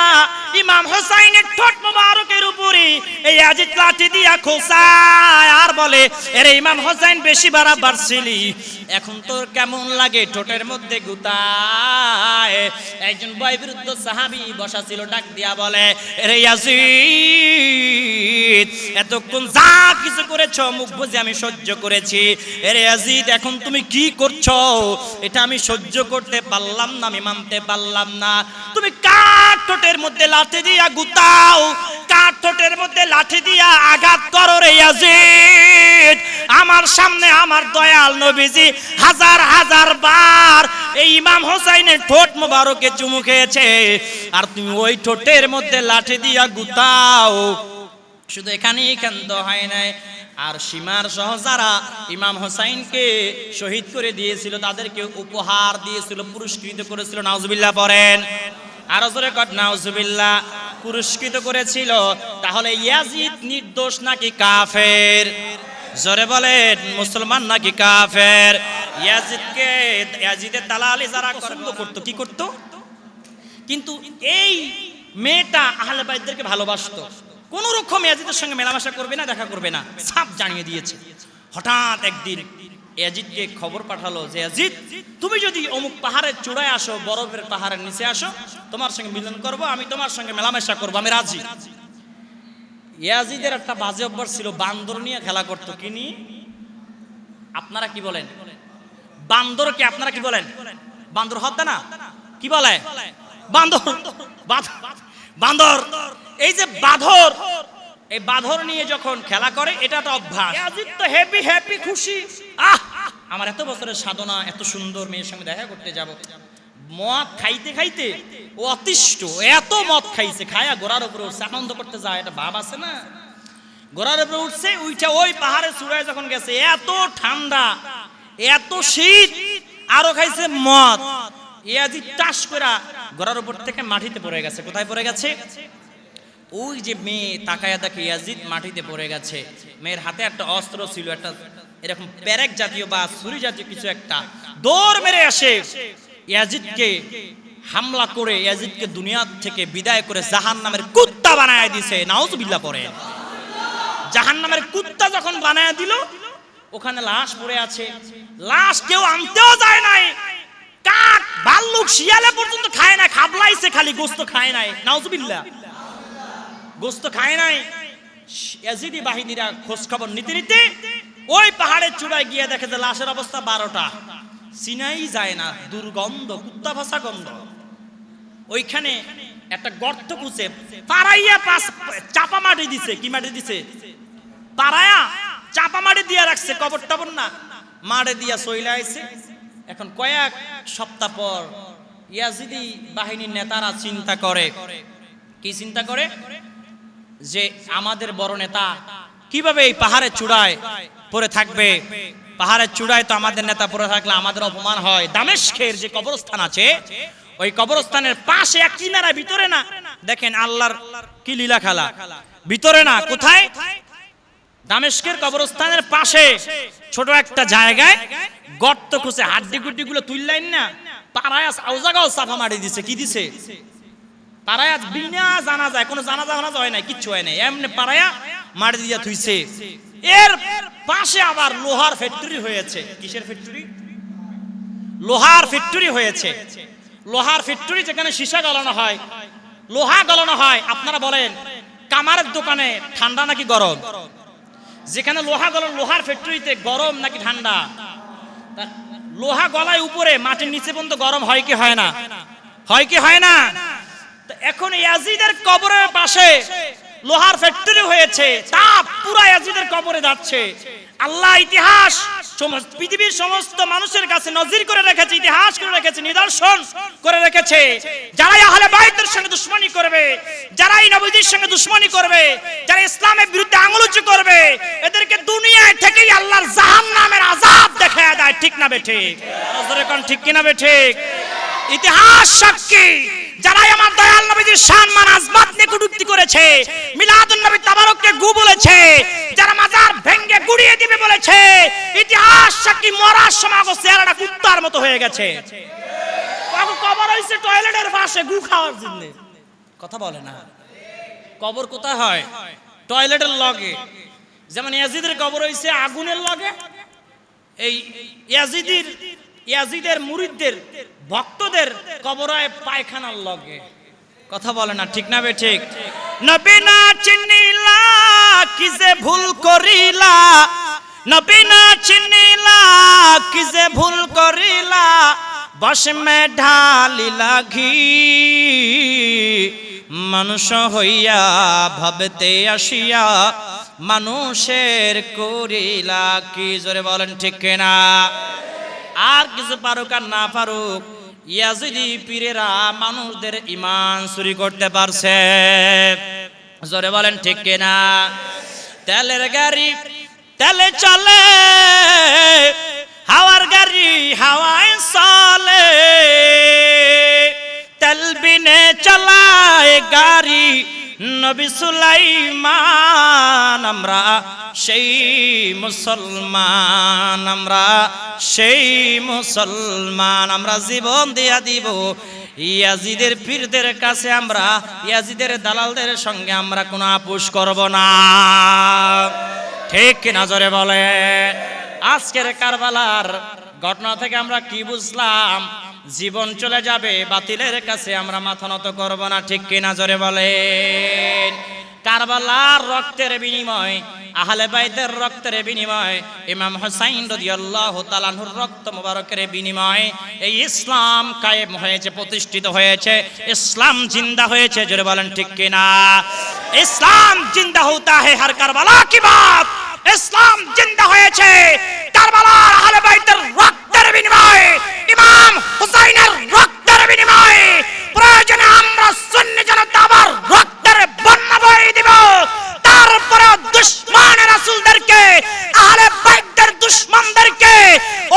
ইমাম হুসাইনের ঠোঁট মুবারকের উপরে এই ইয়াজিদ লাঠি দিয়া খোঁচায় আর বলে, এরে ইমাম হুসাইন বেশি বাড়াবার ছিলি, এখন তোর কেমন লাগে ঠোঁটের মধ্যে গুতায়। একজন বয়োবৃদ্ধ সাহাবী বসা ছিল, ডাক দিয়া বলে, এরে ইয়াজিদ, এতক্ষণ যা কিছু করেছো মুখ বুঝে আমি সহ্য করেছি, এরে ইয়াজিদ এখন তুমি কি করছো এটা আমি সহ্য করতে পারলাম না, আমি মানতে পারলাম না। তুমি কার ঠোঁটের মধ্যে লাঠি দিয়া গুতাও, কার ঠোঁটের মধ্যে লাঠি দিয়া আঘাত করো রে ইয়াজিদ? আমার সামনে আমার দয়াল নবীজি হাজার হাজার বার এই ইমাম হুসাইনের ঠোঁট মোবারকে চুমু খেয়েছে, আর তুমি ওই ঠোঁটের মধ্যে লাঠি দিয়া গুতাও। শুধু এখানেই ক্ষান্ত হয় নাই, আর সীমার সহ যারা ইমাম হুসাইনকে শহীদ করে দিয়েছিল তাদেরকে উপহার দিয়েছিল, পুরস্কৃত করেছিল। নাউজুবিল্লাহ পড়েন, আরো জোরে কর নাউজুবিল্লাহ। পুরস্কৃত করেছিল। তাহলে ইয়াজিদ নির্দোষ নাকি কাফের? জোরে বলেন, মুসলমান নাকি কাফের? ইয়াজিদের দালালি যারা পছন্দ করতো, কি করতো? কিন্তু এই মেয়েটা আহলে বাইতদেরকে ভালোবাসতো, কোন রকম ইয়াজিদের সঙ্গে মেলামেশা করবে না, দেখা করবে না, সাফ জানিয়ে দিয়েছে। হঠাৎ একদিন ইয়াজিদকে খবর পাঠালো যে ইয়াজিদ, তুমি যদি অমুক পাহাড়ের চূড়ায় আসো, বরফের পাহাড়ের নিচে আসো, তোমার সঙ্গে মিলন করব, আমি তোমার সঙ্গে মেলামেশা করব, আমি রাজি। ইয়াজিদের একটা বাজে অভ্যাস ছিল, বান্দর নিয়ে খেলা করতো। কি নিয়ে? আপনারা কি বলেন? বান্দরকে আপনারা কি বলেন? বান্দর হত্যা না, কি বলে? বান্দর। বান্দর, এই যে বাঁদর, এই বাঁদর নিয়ে যখন খেলা করে, এটা একটা অভ্যাস। ইয়াজিদ তো হ্যাপি হ্যাপি, খুশি। আমার এত বছরের সাধনা, এত সুন্দর মেয়ের সঙ্গে দেখা করতে যাব। মদ খাইতে খাইতে ও অতিষ্ঠ, এত মদ খাইছে, খায়া গোড়ার উপরে উঠছে, আনন্দ করতে যায়, এটা ভাব আছে না? গোড়ার উপরে উঠছে, উইটা ওই পাহাড়ে চূড়ায় যখন গেছে, এত ঠান্ডা, এত শীত, আরো খাইছে মদ। ইয়াজিদ টাস করে গোড়ার উপর থেকে মাটিতে পড়ে গেছে। কোথায় পড়ে গেছে? ওই যে মেয়ে তাকায়া দেখে ইয়াজিদ মাটিতে পড়ে গেছে। মেয়ের হাতে একটা অস্ত্র ছিল, একটা এরকম পেরেক জাতীয় বা ছুরি জাতীয় কিছু একটা, দৌড় মেরে আসে ইয়াজিদকে হামলা করে ইয়াজিদকে দুনিয়া থেকে বিদায় করে জাহান্নামের কুত্তা বানায় দিয়েছে। নাউজুবিল্লাহ পড়ে। জাহান্নামের কুত্তা যখন বানায় দিল, ওখানে লাশ পড়ে আছে। লাশ কেউ আনতেও যায় নাই, কাক ভাল্লুক শিয়ালে পর্যন্ত খায় না, খাবলাইছে খালি, গোস্ত খায় নাই। নাউজুবিল্লাহ, গোস্ত খায় নাই। ইয়াজিদি বাহিনীরা খোঁজ খবর নিতে নিতে ওই পাহাড়ের চূড়ায় গিয়ে দেখে যে লাশের অবস্থা 12টা, চিনাই যায় না, দুর্গন্ধ, কুত্তা ভাষা গন্ধ। ওইখানে একটা গর্ত খুঁজে পাড়াইয়া চাপা মাটি দিছে। কি মাটি দিছে? পাড়ায়া চাপা মাটি দিয়া রাখছে, কবর টবর না, মাটি দিয়া চইলা আইছে। এখন কয়েক সপ্তাহ পর ইয়াজিদি বাহিনীর নেতারা চিন্তা করে। কি চিন্তা করে? যে আমাদের বড় নেতা কিভাবে এই পাহাড়ের চূড়ায় পড়ে থাকবে? পাহাড়ের চূড়ায় তো আমাদের নেতা পড়ে থাকলে আমাদের অপমান হয়। দামেস্কের যে কবরস্থান আছে, ওই কবরস্থানের পাশে এক কিনারা, ভিতরে না, দেখেন আল্লাহর কি লীলা খেলা, ভিতরে না, কোথায়? দামেস্কের কবরস্থানের পাশে ছোট একটা জায়গায় গর্ত খুঁজে হাড্ডি গুড্ডি গুলো তুললেন না, পাড়ায় আউজাগাও সাফা মারি দিছে। কি দিছে? পাড়ায় বিনা জানাজা, কোনো জানাজা হয় নাই, কিচ্ছু হয় নাই, এমনি পাড়ায় মাটি দিয়া থুইছে। এর পাশে আবার লোহার ফ্যাক্টরি হয়েছে। কিসের ফ্যাক্টরি? লোহার ফ্যাক্টরি হয়েছে। লোহার ফ্যাক্টরি, যেখানে সীসা গলানো হয়, লোহা গলানো হয়। আপনারা বলেন, কামারের দোকানে ঠান্ডা নাকি গরম? যেখানে লোহা গলানো, লোহার ফ্যাক্টরিতে গরম নাকি ঠান্ডা? লোহা গলায় উপরে, মাটির নিচে পর্যন্ত গরম হয় কি হয় না? হয় কি হয় না? এখন ইয়াজিদের কবরের পাশে লোহার ফ্যাক্টরি হয়েছে, তাপ পুরো ইয়াজিদের কবরে যাচ্ছে। আল্লাহ ইতিহাস পৃথিবীর সমস্ত মানুষের কাছে নজির করে রেখেছে, ইতিহাস করে রেখেছে, নিদর্শন করে রেখেছে। যারাই আহলে বাইতের সঙ্গে দুশমনী করবে, যারাই নবীজির সঙ্গে দুশমনী করবে, যারা ইসলামের বিরুদ্ধে আঙুল উঁচু করবে, এদেরকে দুনিয়ায় থেকেই আল্লাহর জাহান্নামের আযাব দেখায় দেয়। ঠিক না বে ঠিক? নজরে কোন ঠিক কিনা বে ঠিক? ইতিহাস সাক্ষী, যারাই আমার দয়াল নবীজির সম্মান আজমাত নিয়ে কটূক্তি করেছে, মিলাদুন নবী তাবারককে গু বলেছে, যারা মাজার ভেঙ্গে গুড়িয়ে দিবে বলেছে, ইতিহাস সাক্ষী মরার সময় চেহারাটা কুত্তার মতো হয়ে গেছে। কবর হইছে টয়লেটের পাশে গু খাওয়ার জন্য। কথা বলে না? কবর কোথায় হয়? টয়লেটের লগে। যেমন ইয়াজিদের কবর হইছে আগুনের লগে, এই ইয়াজিদের মুরিদদের ভক্তদের কবর হয় পায়খানার লগে। কথা বলে না? ঠিক না বে ঠিক? নবী না চিনিলা কি যে ভুল করিলা, নবী না চিনিলা কি যে ভুল করিলা, বসমে ঢালিলা ঘি, মানুষ হইয়া ভাবতে আসিয়া মানুষের করিলা কি। জোরে বলেন ঠিক কিনা? আর কিছু পারুক আর না পারুক, ইয়াজিদি পীরেরা মানুষদের ঈমান চুরি করতে পারছে। জোরে বলেন ঠিক কিনা? তেলের গাড়ি তেলে চলে, হাওয়ার গাড়ি হাওয়ায় চলে, তেল বিনে চলায় গাড়ি নবী সুলাইমান। আমরা সেই মুসলমান, আমরা সেই মুসলমান, আমরা জীবন দিয়া দিব ইয়াজিদের পীরদের কাছে। আমরা ইয়াজিদের দালালদের সঙ্গে আমরা কোনো আপোষ করব না। ঠিক কি নজরে বলে? আজকের কারবালার ঘটনা থেকে আমরা কি বুঝলাম? জীবন চলে যাবে, বাতিলের কাছে আমরা মাথা নত করব না। ঠিক কি নজরে বলেন? কারবালার রক্তের বিনিময়, আহলে বাইতের রক্তের বিনিময়, ইমাম হুসাইন রাদিয়াল্লাহু তাআলা আনহুর রক্ত মুবারকের বিনিময় এই ইসলাম কায়েম হয়েছে, প্রতিষ্ঠিত হয়েছে, ইসলাম জিন্দা হয়েছে। জোরে বলেন ঠিক কি না? ইসলাম জিন্দা होता है हर কারবালা কি বাত। ইসলাম জিন্দা হয়েছে কারবালার আহলে বাইতের রক্তের বিনিময়ে, ইমাম হুসাইনের রক্তের বিনিময়ে। প্রয়োজনে আমরা সুন্নি জনতা আবার রক্তের বন্যা বয়ে দিব। তারপরে দুশমন রাসূলদেরকে, আহলে বাইতের দুশমনদেরকে,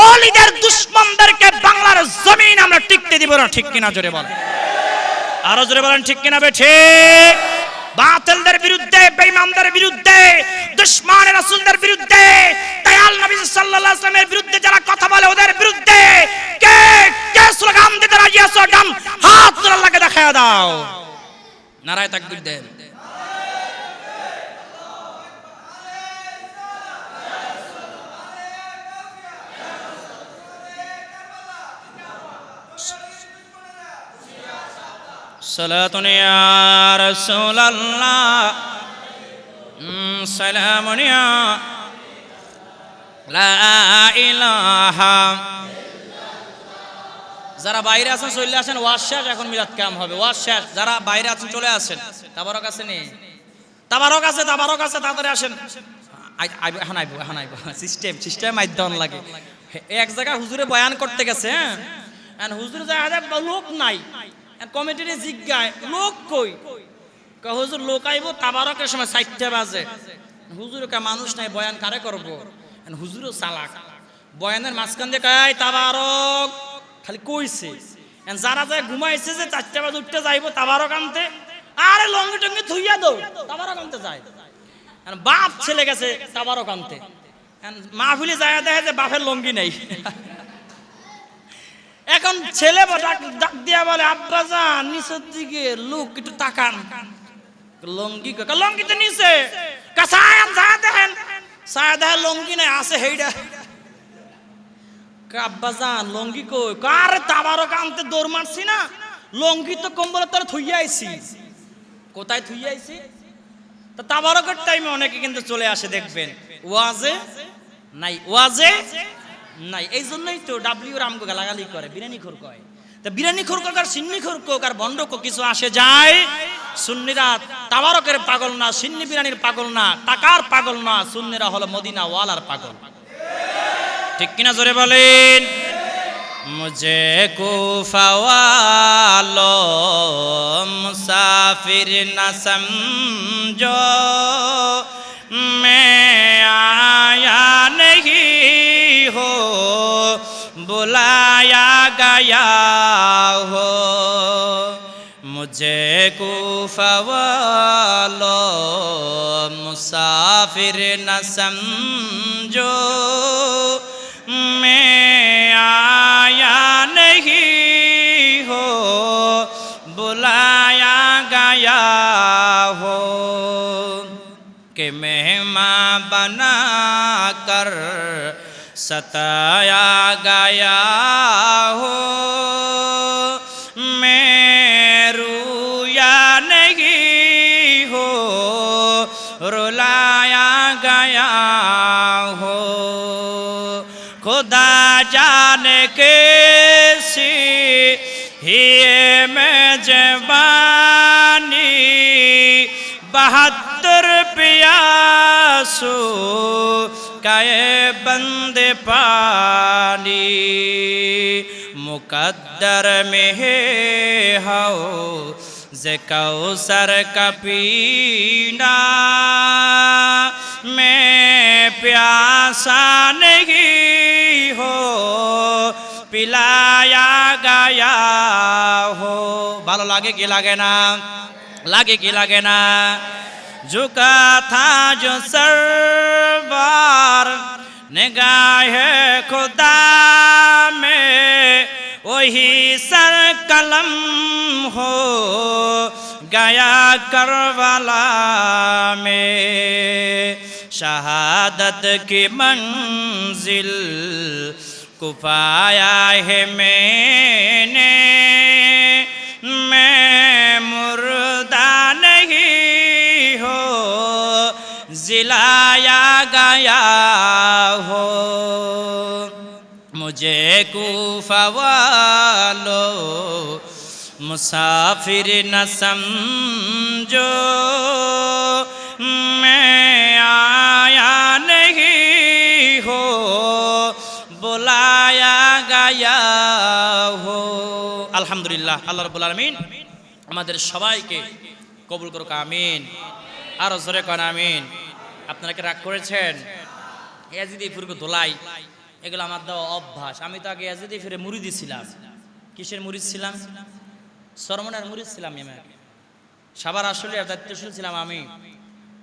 ওলিদের দুশমনদেরকে বাংলার জমিন আমরা টিকতে দিব না। ঠিক কিনা জোরে বলেন, আরো জোরে বলেন ঠিক কিনা? ঠিক। বাতিলদের বিরুদ্ধে, বেঈমানদের বিরুদ্ধে, দুশমন রাসূলদের বিরুদ্ধে, দয়াল নবী সাল্লাল্লাহু আলাইহি ওয়াসাল্লামের বিরুদ্ধে যারা কথা বলে ওদের বিরুদ্ধে কে কে স্লোগান দিতে রাজি আছো? ডান হাত তুলে আল্লাহকে দেখায়া দাও। নারায়ে তাকবীর দেন। সালাতুন ইয়া রাসূলুল্লাহ, সালামুন ইয়া লা ইলাহা। যারা বাইরে আছেন চলে আসেন, ওয়াজ শেষ, এখন মিলাদ কাম হবে। ওয়াজ শেষ, যারা বাইরে আছেন চলে আসেন। তাবারক আছে নি? তাবারক আছে, তাবারক আছে, তাড়াতাড়ি আসেন। এখন আইব সিস্টেম মাইদ্যন লাগে। এক জায়গায় হুজুরে বয়ান করতে গেছে, হ্যাঁ, হুজুর যায় লোক নাই, কমিটির জিজ্ঞায় লোক কই? হুজুর লোক আইব তাবারকের সময় 4টা বাজে। হুজুর কা মানুষ নাই, বয়ান কারে করব? হুজুরও চালাক, বয়ানের মাঝখান দিয়ে কয় তাবারক খালি কইছে। যারা যায় ঘুমাইছে যে 4টা বাজে উঠতে যাইব তাবারক আনতে, আরে লঙ্গি টঙ্গি থুইয়া দাও, তাবারক আনতে যায়। বাপ ছেলে গেছে তাবারক আনতে, মাহফিলে যায় দেখে যে বাপের লঙ্গি নেই। এখন ছেলে ডাক দিয়া বলে, আব্বা যান নিচের দিকে লোক একটু তাকান। লঙ্গি লঙ্গি তো নিচে, দেখেন লঙ্গি নাই, আছে হেইডা। আব্বা যান লঙ্গি কই? কার তাবারক আনতে দৌড় মারছি না, লঙ্গি তো কম্বলের তলে থুইয়া আইছি। কোথায় থুইয়া আইছি? তা তাবারকের টাইমে অনেকে কিন্তু চলে আসে, দেখবেন ওয়াজে নাই, ওয়াজে নাই। এই জন্যই তো ডাব্লিউ রামগো গালাগালি করে, বিরানি খোর কয়। তা বিরানি খোর কোক আর সিন্নি খোর কোক আর বন্ড কোক কিছু আসে যায়। সুন্নিরা তাবারকের পাগল না, সিন্নি বিরানির পাগল না, টাকার পাগল না, সুন্নিরা হলো মদিনা ওয়ালার পাগল। ঠিক কিনা জোরে বলেন? মুঝে কুফা ওয়ালো মুসাফির না সমঝো, मैं आया नहीं हो बुलाया गया हो। मुझे कूफा वालो मुसाफिर न समझो, मैं आया नहीं हो बुलाया गया हो। कि मेहमान बना कर सताया गया हो, मैं रोया नहीं हो रुलाया गया हो। खुदा जाने कैसी ही मैं जवानी, 72 प्यासो काए बंदे पानी, मुकद्दर में हो जे कौसर का पीना, मैं प्यासा नहीं हो पिलाया गया हो। ভালো লাগে কি লাগে না? लागे कि लागे ना? झुका था जो सरवार निगाह खुदा में, वही सर कलम हो गया करबला में। शहादत की मंजिल को पाया है मैंने, मैं मुर्दा नहीं हो जिलाया गया हो, मुझे कूफा वालों मुसाफिर न समझो, मैं आया नहीं हो बुलाया गया हो। আলহামদুলিল্লাহ, আল্লাহ রাব্বুল আলামিন আমাদের সবাইকে কবুল করুক, আমিন। আর জোরে কোন আমিন। আপনারা কি রাগ করেছেন? ইয়াজিদি ফুরকে দোলাই এগুলো আমার দেওয়া অভ্যাস। আমি তো আগে ইয়াজিদি ফিরে মুরিদি ছিলাম। কিসের মুরিদ ছিলাম? সরমনের মুরিদ ছিলাম। আমি সাভার আসলে দায়িত্বশীল ছিলাম আমি।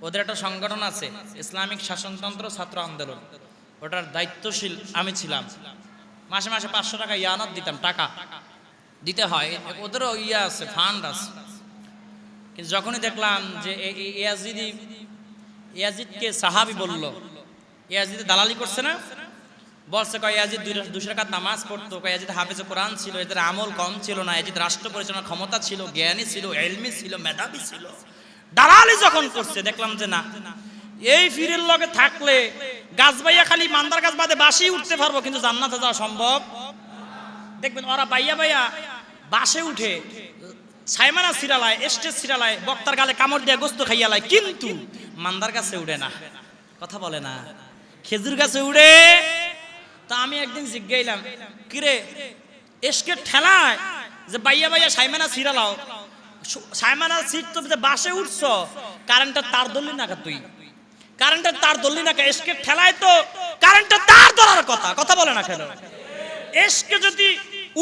ওদের একটা সংগঠন আছে, ইসলামিক শাসনতন্ত্র ছাত্র আন্দোলন, ওটার দায়িত্বশীল আমি ছিলাম। মাসে মাসে 500 টাকা ইয়ানত দিতাম, টাকা দিতে হয়, ওদেরও ইয়া আছে, ফান্ড আছে। কিন্তু যখনই দেখলাম যে ইয়াজিদকে সাহাবি বলল, ইয়াজিদ দালালি করছে না, বলছে কয় ইয়াজিদ 200 টাকা নামাজ পড়তো, কয় ইয়াজিদ হাফেজ কোরআন ছিল, এদের আমল কম ছিল না, ইয়াজিদ রাষ্ট্র পরিচালনার ক্ষমতা ছিল, জ্ঞানী ছিল, ইলমি ছিল, মেধাবী ছিল। দালালি যখন করছে দেখলাম যে না, এই ফিরের লগে থাকলে গাছ বাইয়া খালি মান্দার গাছ বাদে বাসি উঠতে পারবো, কিন্তু জান্নাতে যাওয়া সম্ভব। দেখবেন ওরা বাইয়া বাইয়া বাসে উঠে সাইমানা সিরালায়, স্টেজ সিরালায়, বক্তার গালে কামড় দিয়ে গোস্ত খাইয়ালায়, কিন্তু মান্দার গাছে উড়ে না। কথা বলে না, খেজুর গাছে উড়ে। তা আমি একদিন জিজ্ঞাইলাম, কিরে এসকের ঠেলায় যে বাইয়া বাইয়া সাইমানা সিরালাও, সাইমানা সিট তো বাসে উঠছ, কারেন্টের তার ধরলি না তুই, কারেন্টের তার ধরলি না, এসকের ঠেলায় তো কারেন্টের তার ধরার কথা। কথা বলে না কেন? এসকে যদি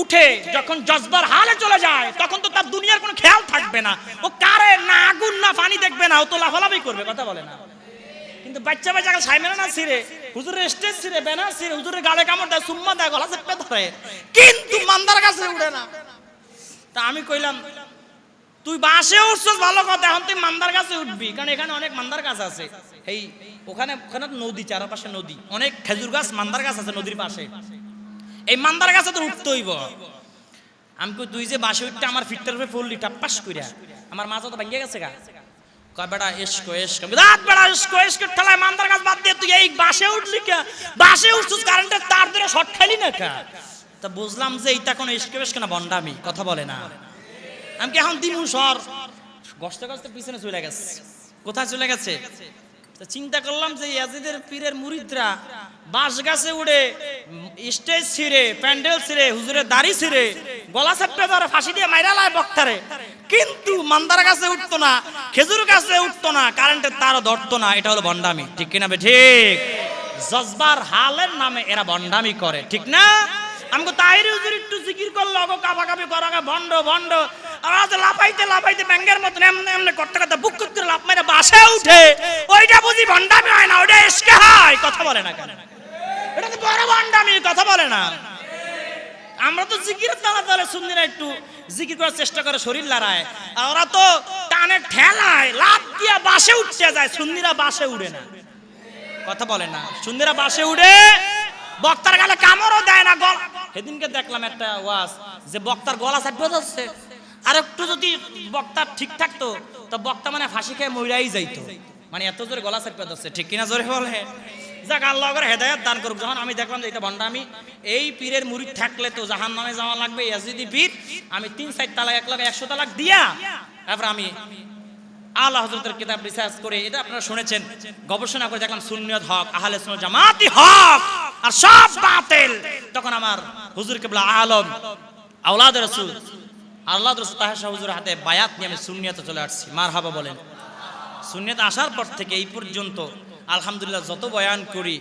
উঠে যখন জজবার হালে চলে যায়, তখন তো তার দুনিয়ার কোনো খেয়াল থাকবে না, ও কারে না আগুন না পানি দেখবে না, ও তো লাফালাফি করবে। কথা বলে না। কিন্তু বাচ্চা বাচ্চা সাইমেনা না ছিঁড়ে, হুজুরের স্টেজ ছিঁড়ে, ব্যানার ছিঁড়ে, হুজুরের গালে কামড় দেয়, সুম্মা দেয়, গলা চেপে ধরে, কিন্তু মান্দার কাছে উঠে না। তা আমি কইলাম, তুই বাসে উঠছস ভালো কথা, এখন তুই মান্দার কাছে উঠবি, কারণ এখানে অনেক মান্দার গাছ আছে। এই ওখানে নদী, চারপাশে নদী, অনেক খেজুর গাছ, মান্দার গাছ আছে নদীর পাশে। এই মান্দার গাছে তো উঠতে হইব। আমি কই, তুই যে বাসে উঠতে আমার ফিটটার উপরে পড়লি টাপ্পাস কইরা, আমার মাথা তো ভাঙিয়া গেছে গা। কয় বেটা এসকো এসকো, রাত বেটা এসকো এসকো ঠেলায় মান্দার গাছ বাদ দিয়ে তুই এই বাসে উঠলি কে? বাসে উঠছিস কারেন্টের তার ধরে শর্ট খাইলি না কা? তা বুঝলাম যে এইটা কোনো এসকো এসকো না, বন্ডামি। কথা বলে না। আমি কি এখন দিমু সর গস্তে গস্তে পিছনে চলে গেছে। কোথায় চলে গেছে? চিন্তা করলাম যে ইয়াজিদের পীরের মুরিদরা বাঁশ গাছে উড়ে, স্টেজ ছিঁড়ে, প্যান্ডেল ছিঁড়ে, হুজুরের দাড়ি ছিঁড়ে, গলা চেপে ধরে ফাঁসি দিয়ে মাইরা লায় বক্তারে, কিন্তু মান্দার গাছে উঠতো না, খেজুর গাছে উঠতো না, কারেন্টের তারও ধরতো না। এটা হলো ভণ্ডামি। ঠিক কিনা বে ঠিক? জজবার হালের নামে এরা ভণ্ডামি করে, ঠিক না? আমাকে তাহির হুজুর একটু জিকির করলো, ওগো কাবাকাবি করা, ভণ্ড ভণ্ড, আর লাফাইতে লাফাইতে ব্যাঙ্গের মতন এমনি এমনি করতে করতে বুক করে লাফ মেরে বাসে উঠে, ওইটা বুঝি ভণ্ডামি হয় না, ওইটা এসকে হয়। কথা বলে না কেন? এটা তো বড় ভণ্ডামি। কথা বলে না। আমরা তো জিকিরের তালা তালে সুন্নিরা একটু জিকির করার চেষ্টা করে, শরীর লড়ায়, আর ওরা তো টানে ঠেলায় লাফ দিয়া বাসে উঠতে যায়, সুন্নিরা বাসে উড়ে না। কথা বলে না। সুন্নিরা বাসে উড়ে, বক্তার গালে কামড়ও দেয় না। সেদিনকে দেখলাম একটা ওয়াজ, যে বক্তার গলা চাপে যাচ্ছে, আর একটু যদি বক্তা ঠিক থাকতো তো বক্তা মানে ফাঁসি খেয়ে মইরাই যাইতো, মানে এত জোরে গলা চাপে যাচ্ছে। ঠিক কিনা জোরে বলে? যাক, আল্লাহ করে হেদায়েত দান করুক। যখন আমি দেখলাম যে এটা ভণ্ডামি, এই পীরের মুরিদ থাকলে তো জাহান্নামে যাওয়া লাগবে। ইয়াজিদি পীর আমি 3-4 তালাক 100 তালাক দিয়া তারপর আমি আল্লাহ হযরতের কিতাব রিসার্চ করে, এটা আপনারা শুনেছেন, গবেষণা করে দেখলাম সুন্নিয়ত হক, আহলে সুন্নাত জামাতি হক, আর সব বাতিল। তখন আমার হুজুর কিবলা আলম আওলাদ রাসূল আল্লাহ রাসূল তাহের শাহ হুজুরের হাতে বায়াত নিয়ে আমি সুন্নিয়তে চলে আসছি। মারহাবা বলেন। সুন্নিয়তে আসার পর থেকে এই পর্যন্ত আলহামদুলিল্লাহ যত বয়ান করি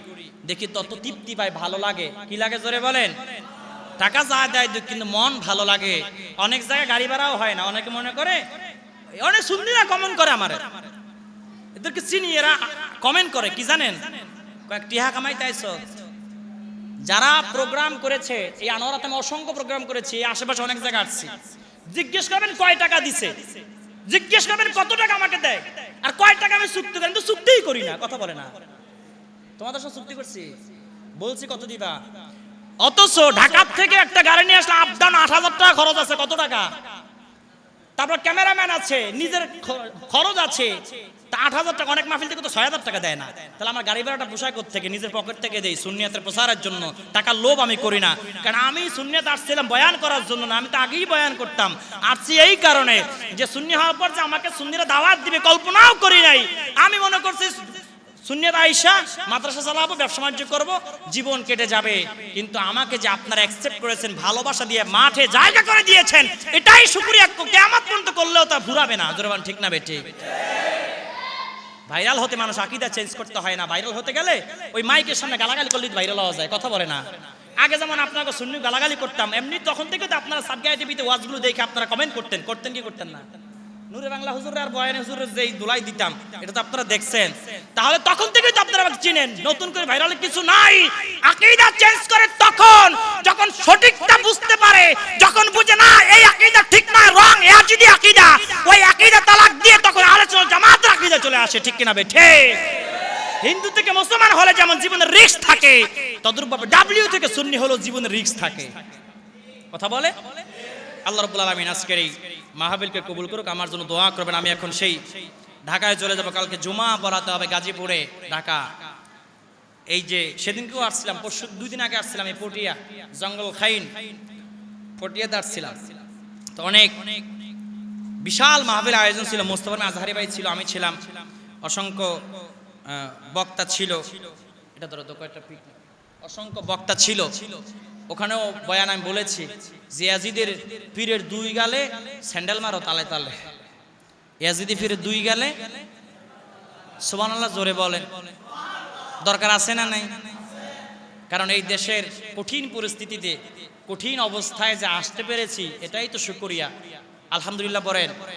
দেখি তত তৃপ্তি পাই, ভালো লাগে। কি লাগে জোরে বলেন? টাকা যা দেয় কিন্তু মন ভালো লাগে। অনেক জায়গায় গাড়ি ভাড়াও হয় না। অনেকে মনে করে, অনেক সুন্নিরা কমেন্ট করে, আমার এদেরকে চিনি, এরা কমেন্ট করে কি জানেন? টিহা কামাইতে আইছো। যারা প্রোগ্রাম করেছে, এই আনোয়ারাতে আমি অসংখ্য প্রোগ্রাম করেছি, এই আশেপাশে অনেক জায়গায় আসছি, জিজ্ঞেস করবেন কয় টাকা দিছে, জিজ্ঞেস করবেন কত টাকা আমাকে দেয়, আর কয় টাকা আমি চুক্তি করি, কিন্তু চুক্তিই করি না। কথা বলে না। তোমাদের সাথে চুক্তি করছি, বলছি কত দিবা, অথচ ঢাকার থেকে একটা গাড়ি নিয়ে আসলে আপ ডাউন ৮,০০০ টাকা খরচ আছে। কত টাকা? তারপর ক্যামেরাম্যান আছে, নিজের খরচ আছে, তা ৮,০০০ টাকা। অনেক মাহফিল থেকে তো ৬,০০০ টাকা দেয় না। তাহলে আমার গাড়ি ভাড়াটা পোষায় থেকে নিজের পকেট থেকে দেই সুন্নিয়তের প্রচারের জন্য। টাকার লোভ আমি করি না, কারণ আমি সুন্নিয়ত আসছিলাম বয়ান করার জন্য না, আমি তো আগেই বয়ান করতাম। আসছি এই কারণে যে সুন্নি হওয়ার পর যে আমাকে সুন্নিরা দাওয়াত দিবে কল্পনাও করি নাই। আমি মনে করছি সুন্নিয়ত আইসা মাদ্রাসা চালাবো, ব্যবসা বাণিজ্য করবো, জীবন কেটে যাবে। কিন্তু আমাকে যে আপনারা অ্যাকসেপ্ট করেছেন, ভালোবাসা দিয়ে মাঠে জায়গা করে দিয়েছেন, এটাই শুকরিয়া। কিয়ামত পর্যন্ত করলেও তা ফুরাবে না। জোরে বলেন ঠিক না বেঠিক? ভাইরাল হতে মানুষ আকীদা চেঞ্জ করতে হয় না। ভাইরাল হতে গেলে ওই মাইকের সামনে গালাগালি করলে ভাইরাল হওয়া যায়, কথা বলে না। আগে যেমন আপনাকে সুন্নি গালাগালি করতাম, এমনি তখন থেকে তো আপনারা সাবগায় টিভিতে ওয়াজগুলো দেখে আপনারা কমেন্ট করতেন কি করতেন না? নূরে বাংলা হুজুর আর বয়ানে হুজুরের যেই দোলাই দিতাম, এটা তো আপনারা দেখছেন। তাহলে তখন থেকেই তো আপনারা আমাকে চিনেন। নতুন করে ভাইরালের কিছু নাই। আকীদা চেঞ্জ করে তখন যখন সঠিকটা বুঝতে পারে, যখন বুঝে না এই আকীদা ঠিক না, রং ইয়াজিদি আকীদা, ওই আকীদা তালাক দিয়ে তখন আলোচনা জামাতের আকীদা চলে আসে। ঠিক কিনা বেঠে? হিন্দু থেকে মুসলমান হলে যেমন জীবনের রিস্ক থাকে, তদ্রূপভাবে ডাব্লিউ থেকে সুন্নি হলো জীবনের রিস্ক থাকে। কথা বলে আল্লাহ রাব্বুল আলামিন আজকের এই মাহফিলকে কবুল করুক। আমার জন্য দোয়া করবেন। আমি এখন সেই ঢাকায় চলে যাব, কালকে জুমা পড়াতে হবে গাজীপুরে, ঢাকা। এই যে সেদিনকেও আসছিলাম, পরশু 2 দিন আগে আসছিলাম এই পটিয়া জঙ্গল খাইন, পটিয়াতে আসছিলাম। তো অনেক বিশাল মাহফিল আয়োজন ছিল। মোস্তফা আজহারি ভাই ছিল, আমি ছিলাম, অসংখ্য বক্তা ছিল। এটা ধরো তো কয়েকটা পিক, অসংখ্য বক্তা ছিল। ওখানেও বয়ান আমি বলেছি, ইয়াজিদের পীরের 2 গালে স্যান্ডেল মারো তালে তালে। ইয়াজিদি পীরের 2 গালে সুবহানাল্লাহ জোরে বলেন। দরকার আছে না নাই? কারণ এই দেশের কঠিন পরিস্থিতিতে, কঠিন অবস্থায় যে আসতে পেরেছি, এটাই তো শুকরিয়া। আলহামদুলিল্লাহ বলেন।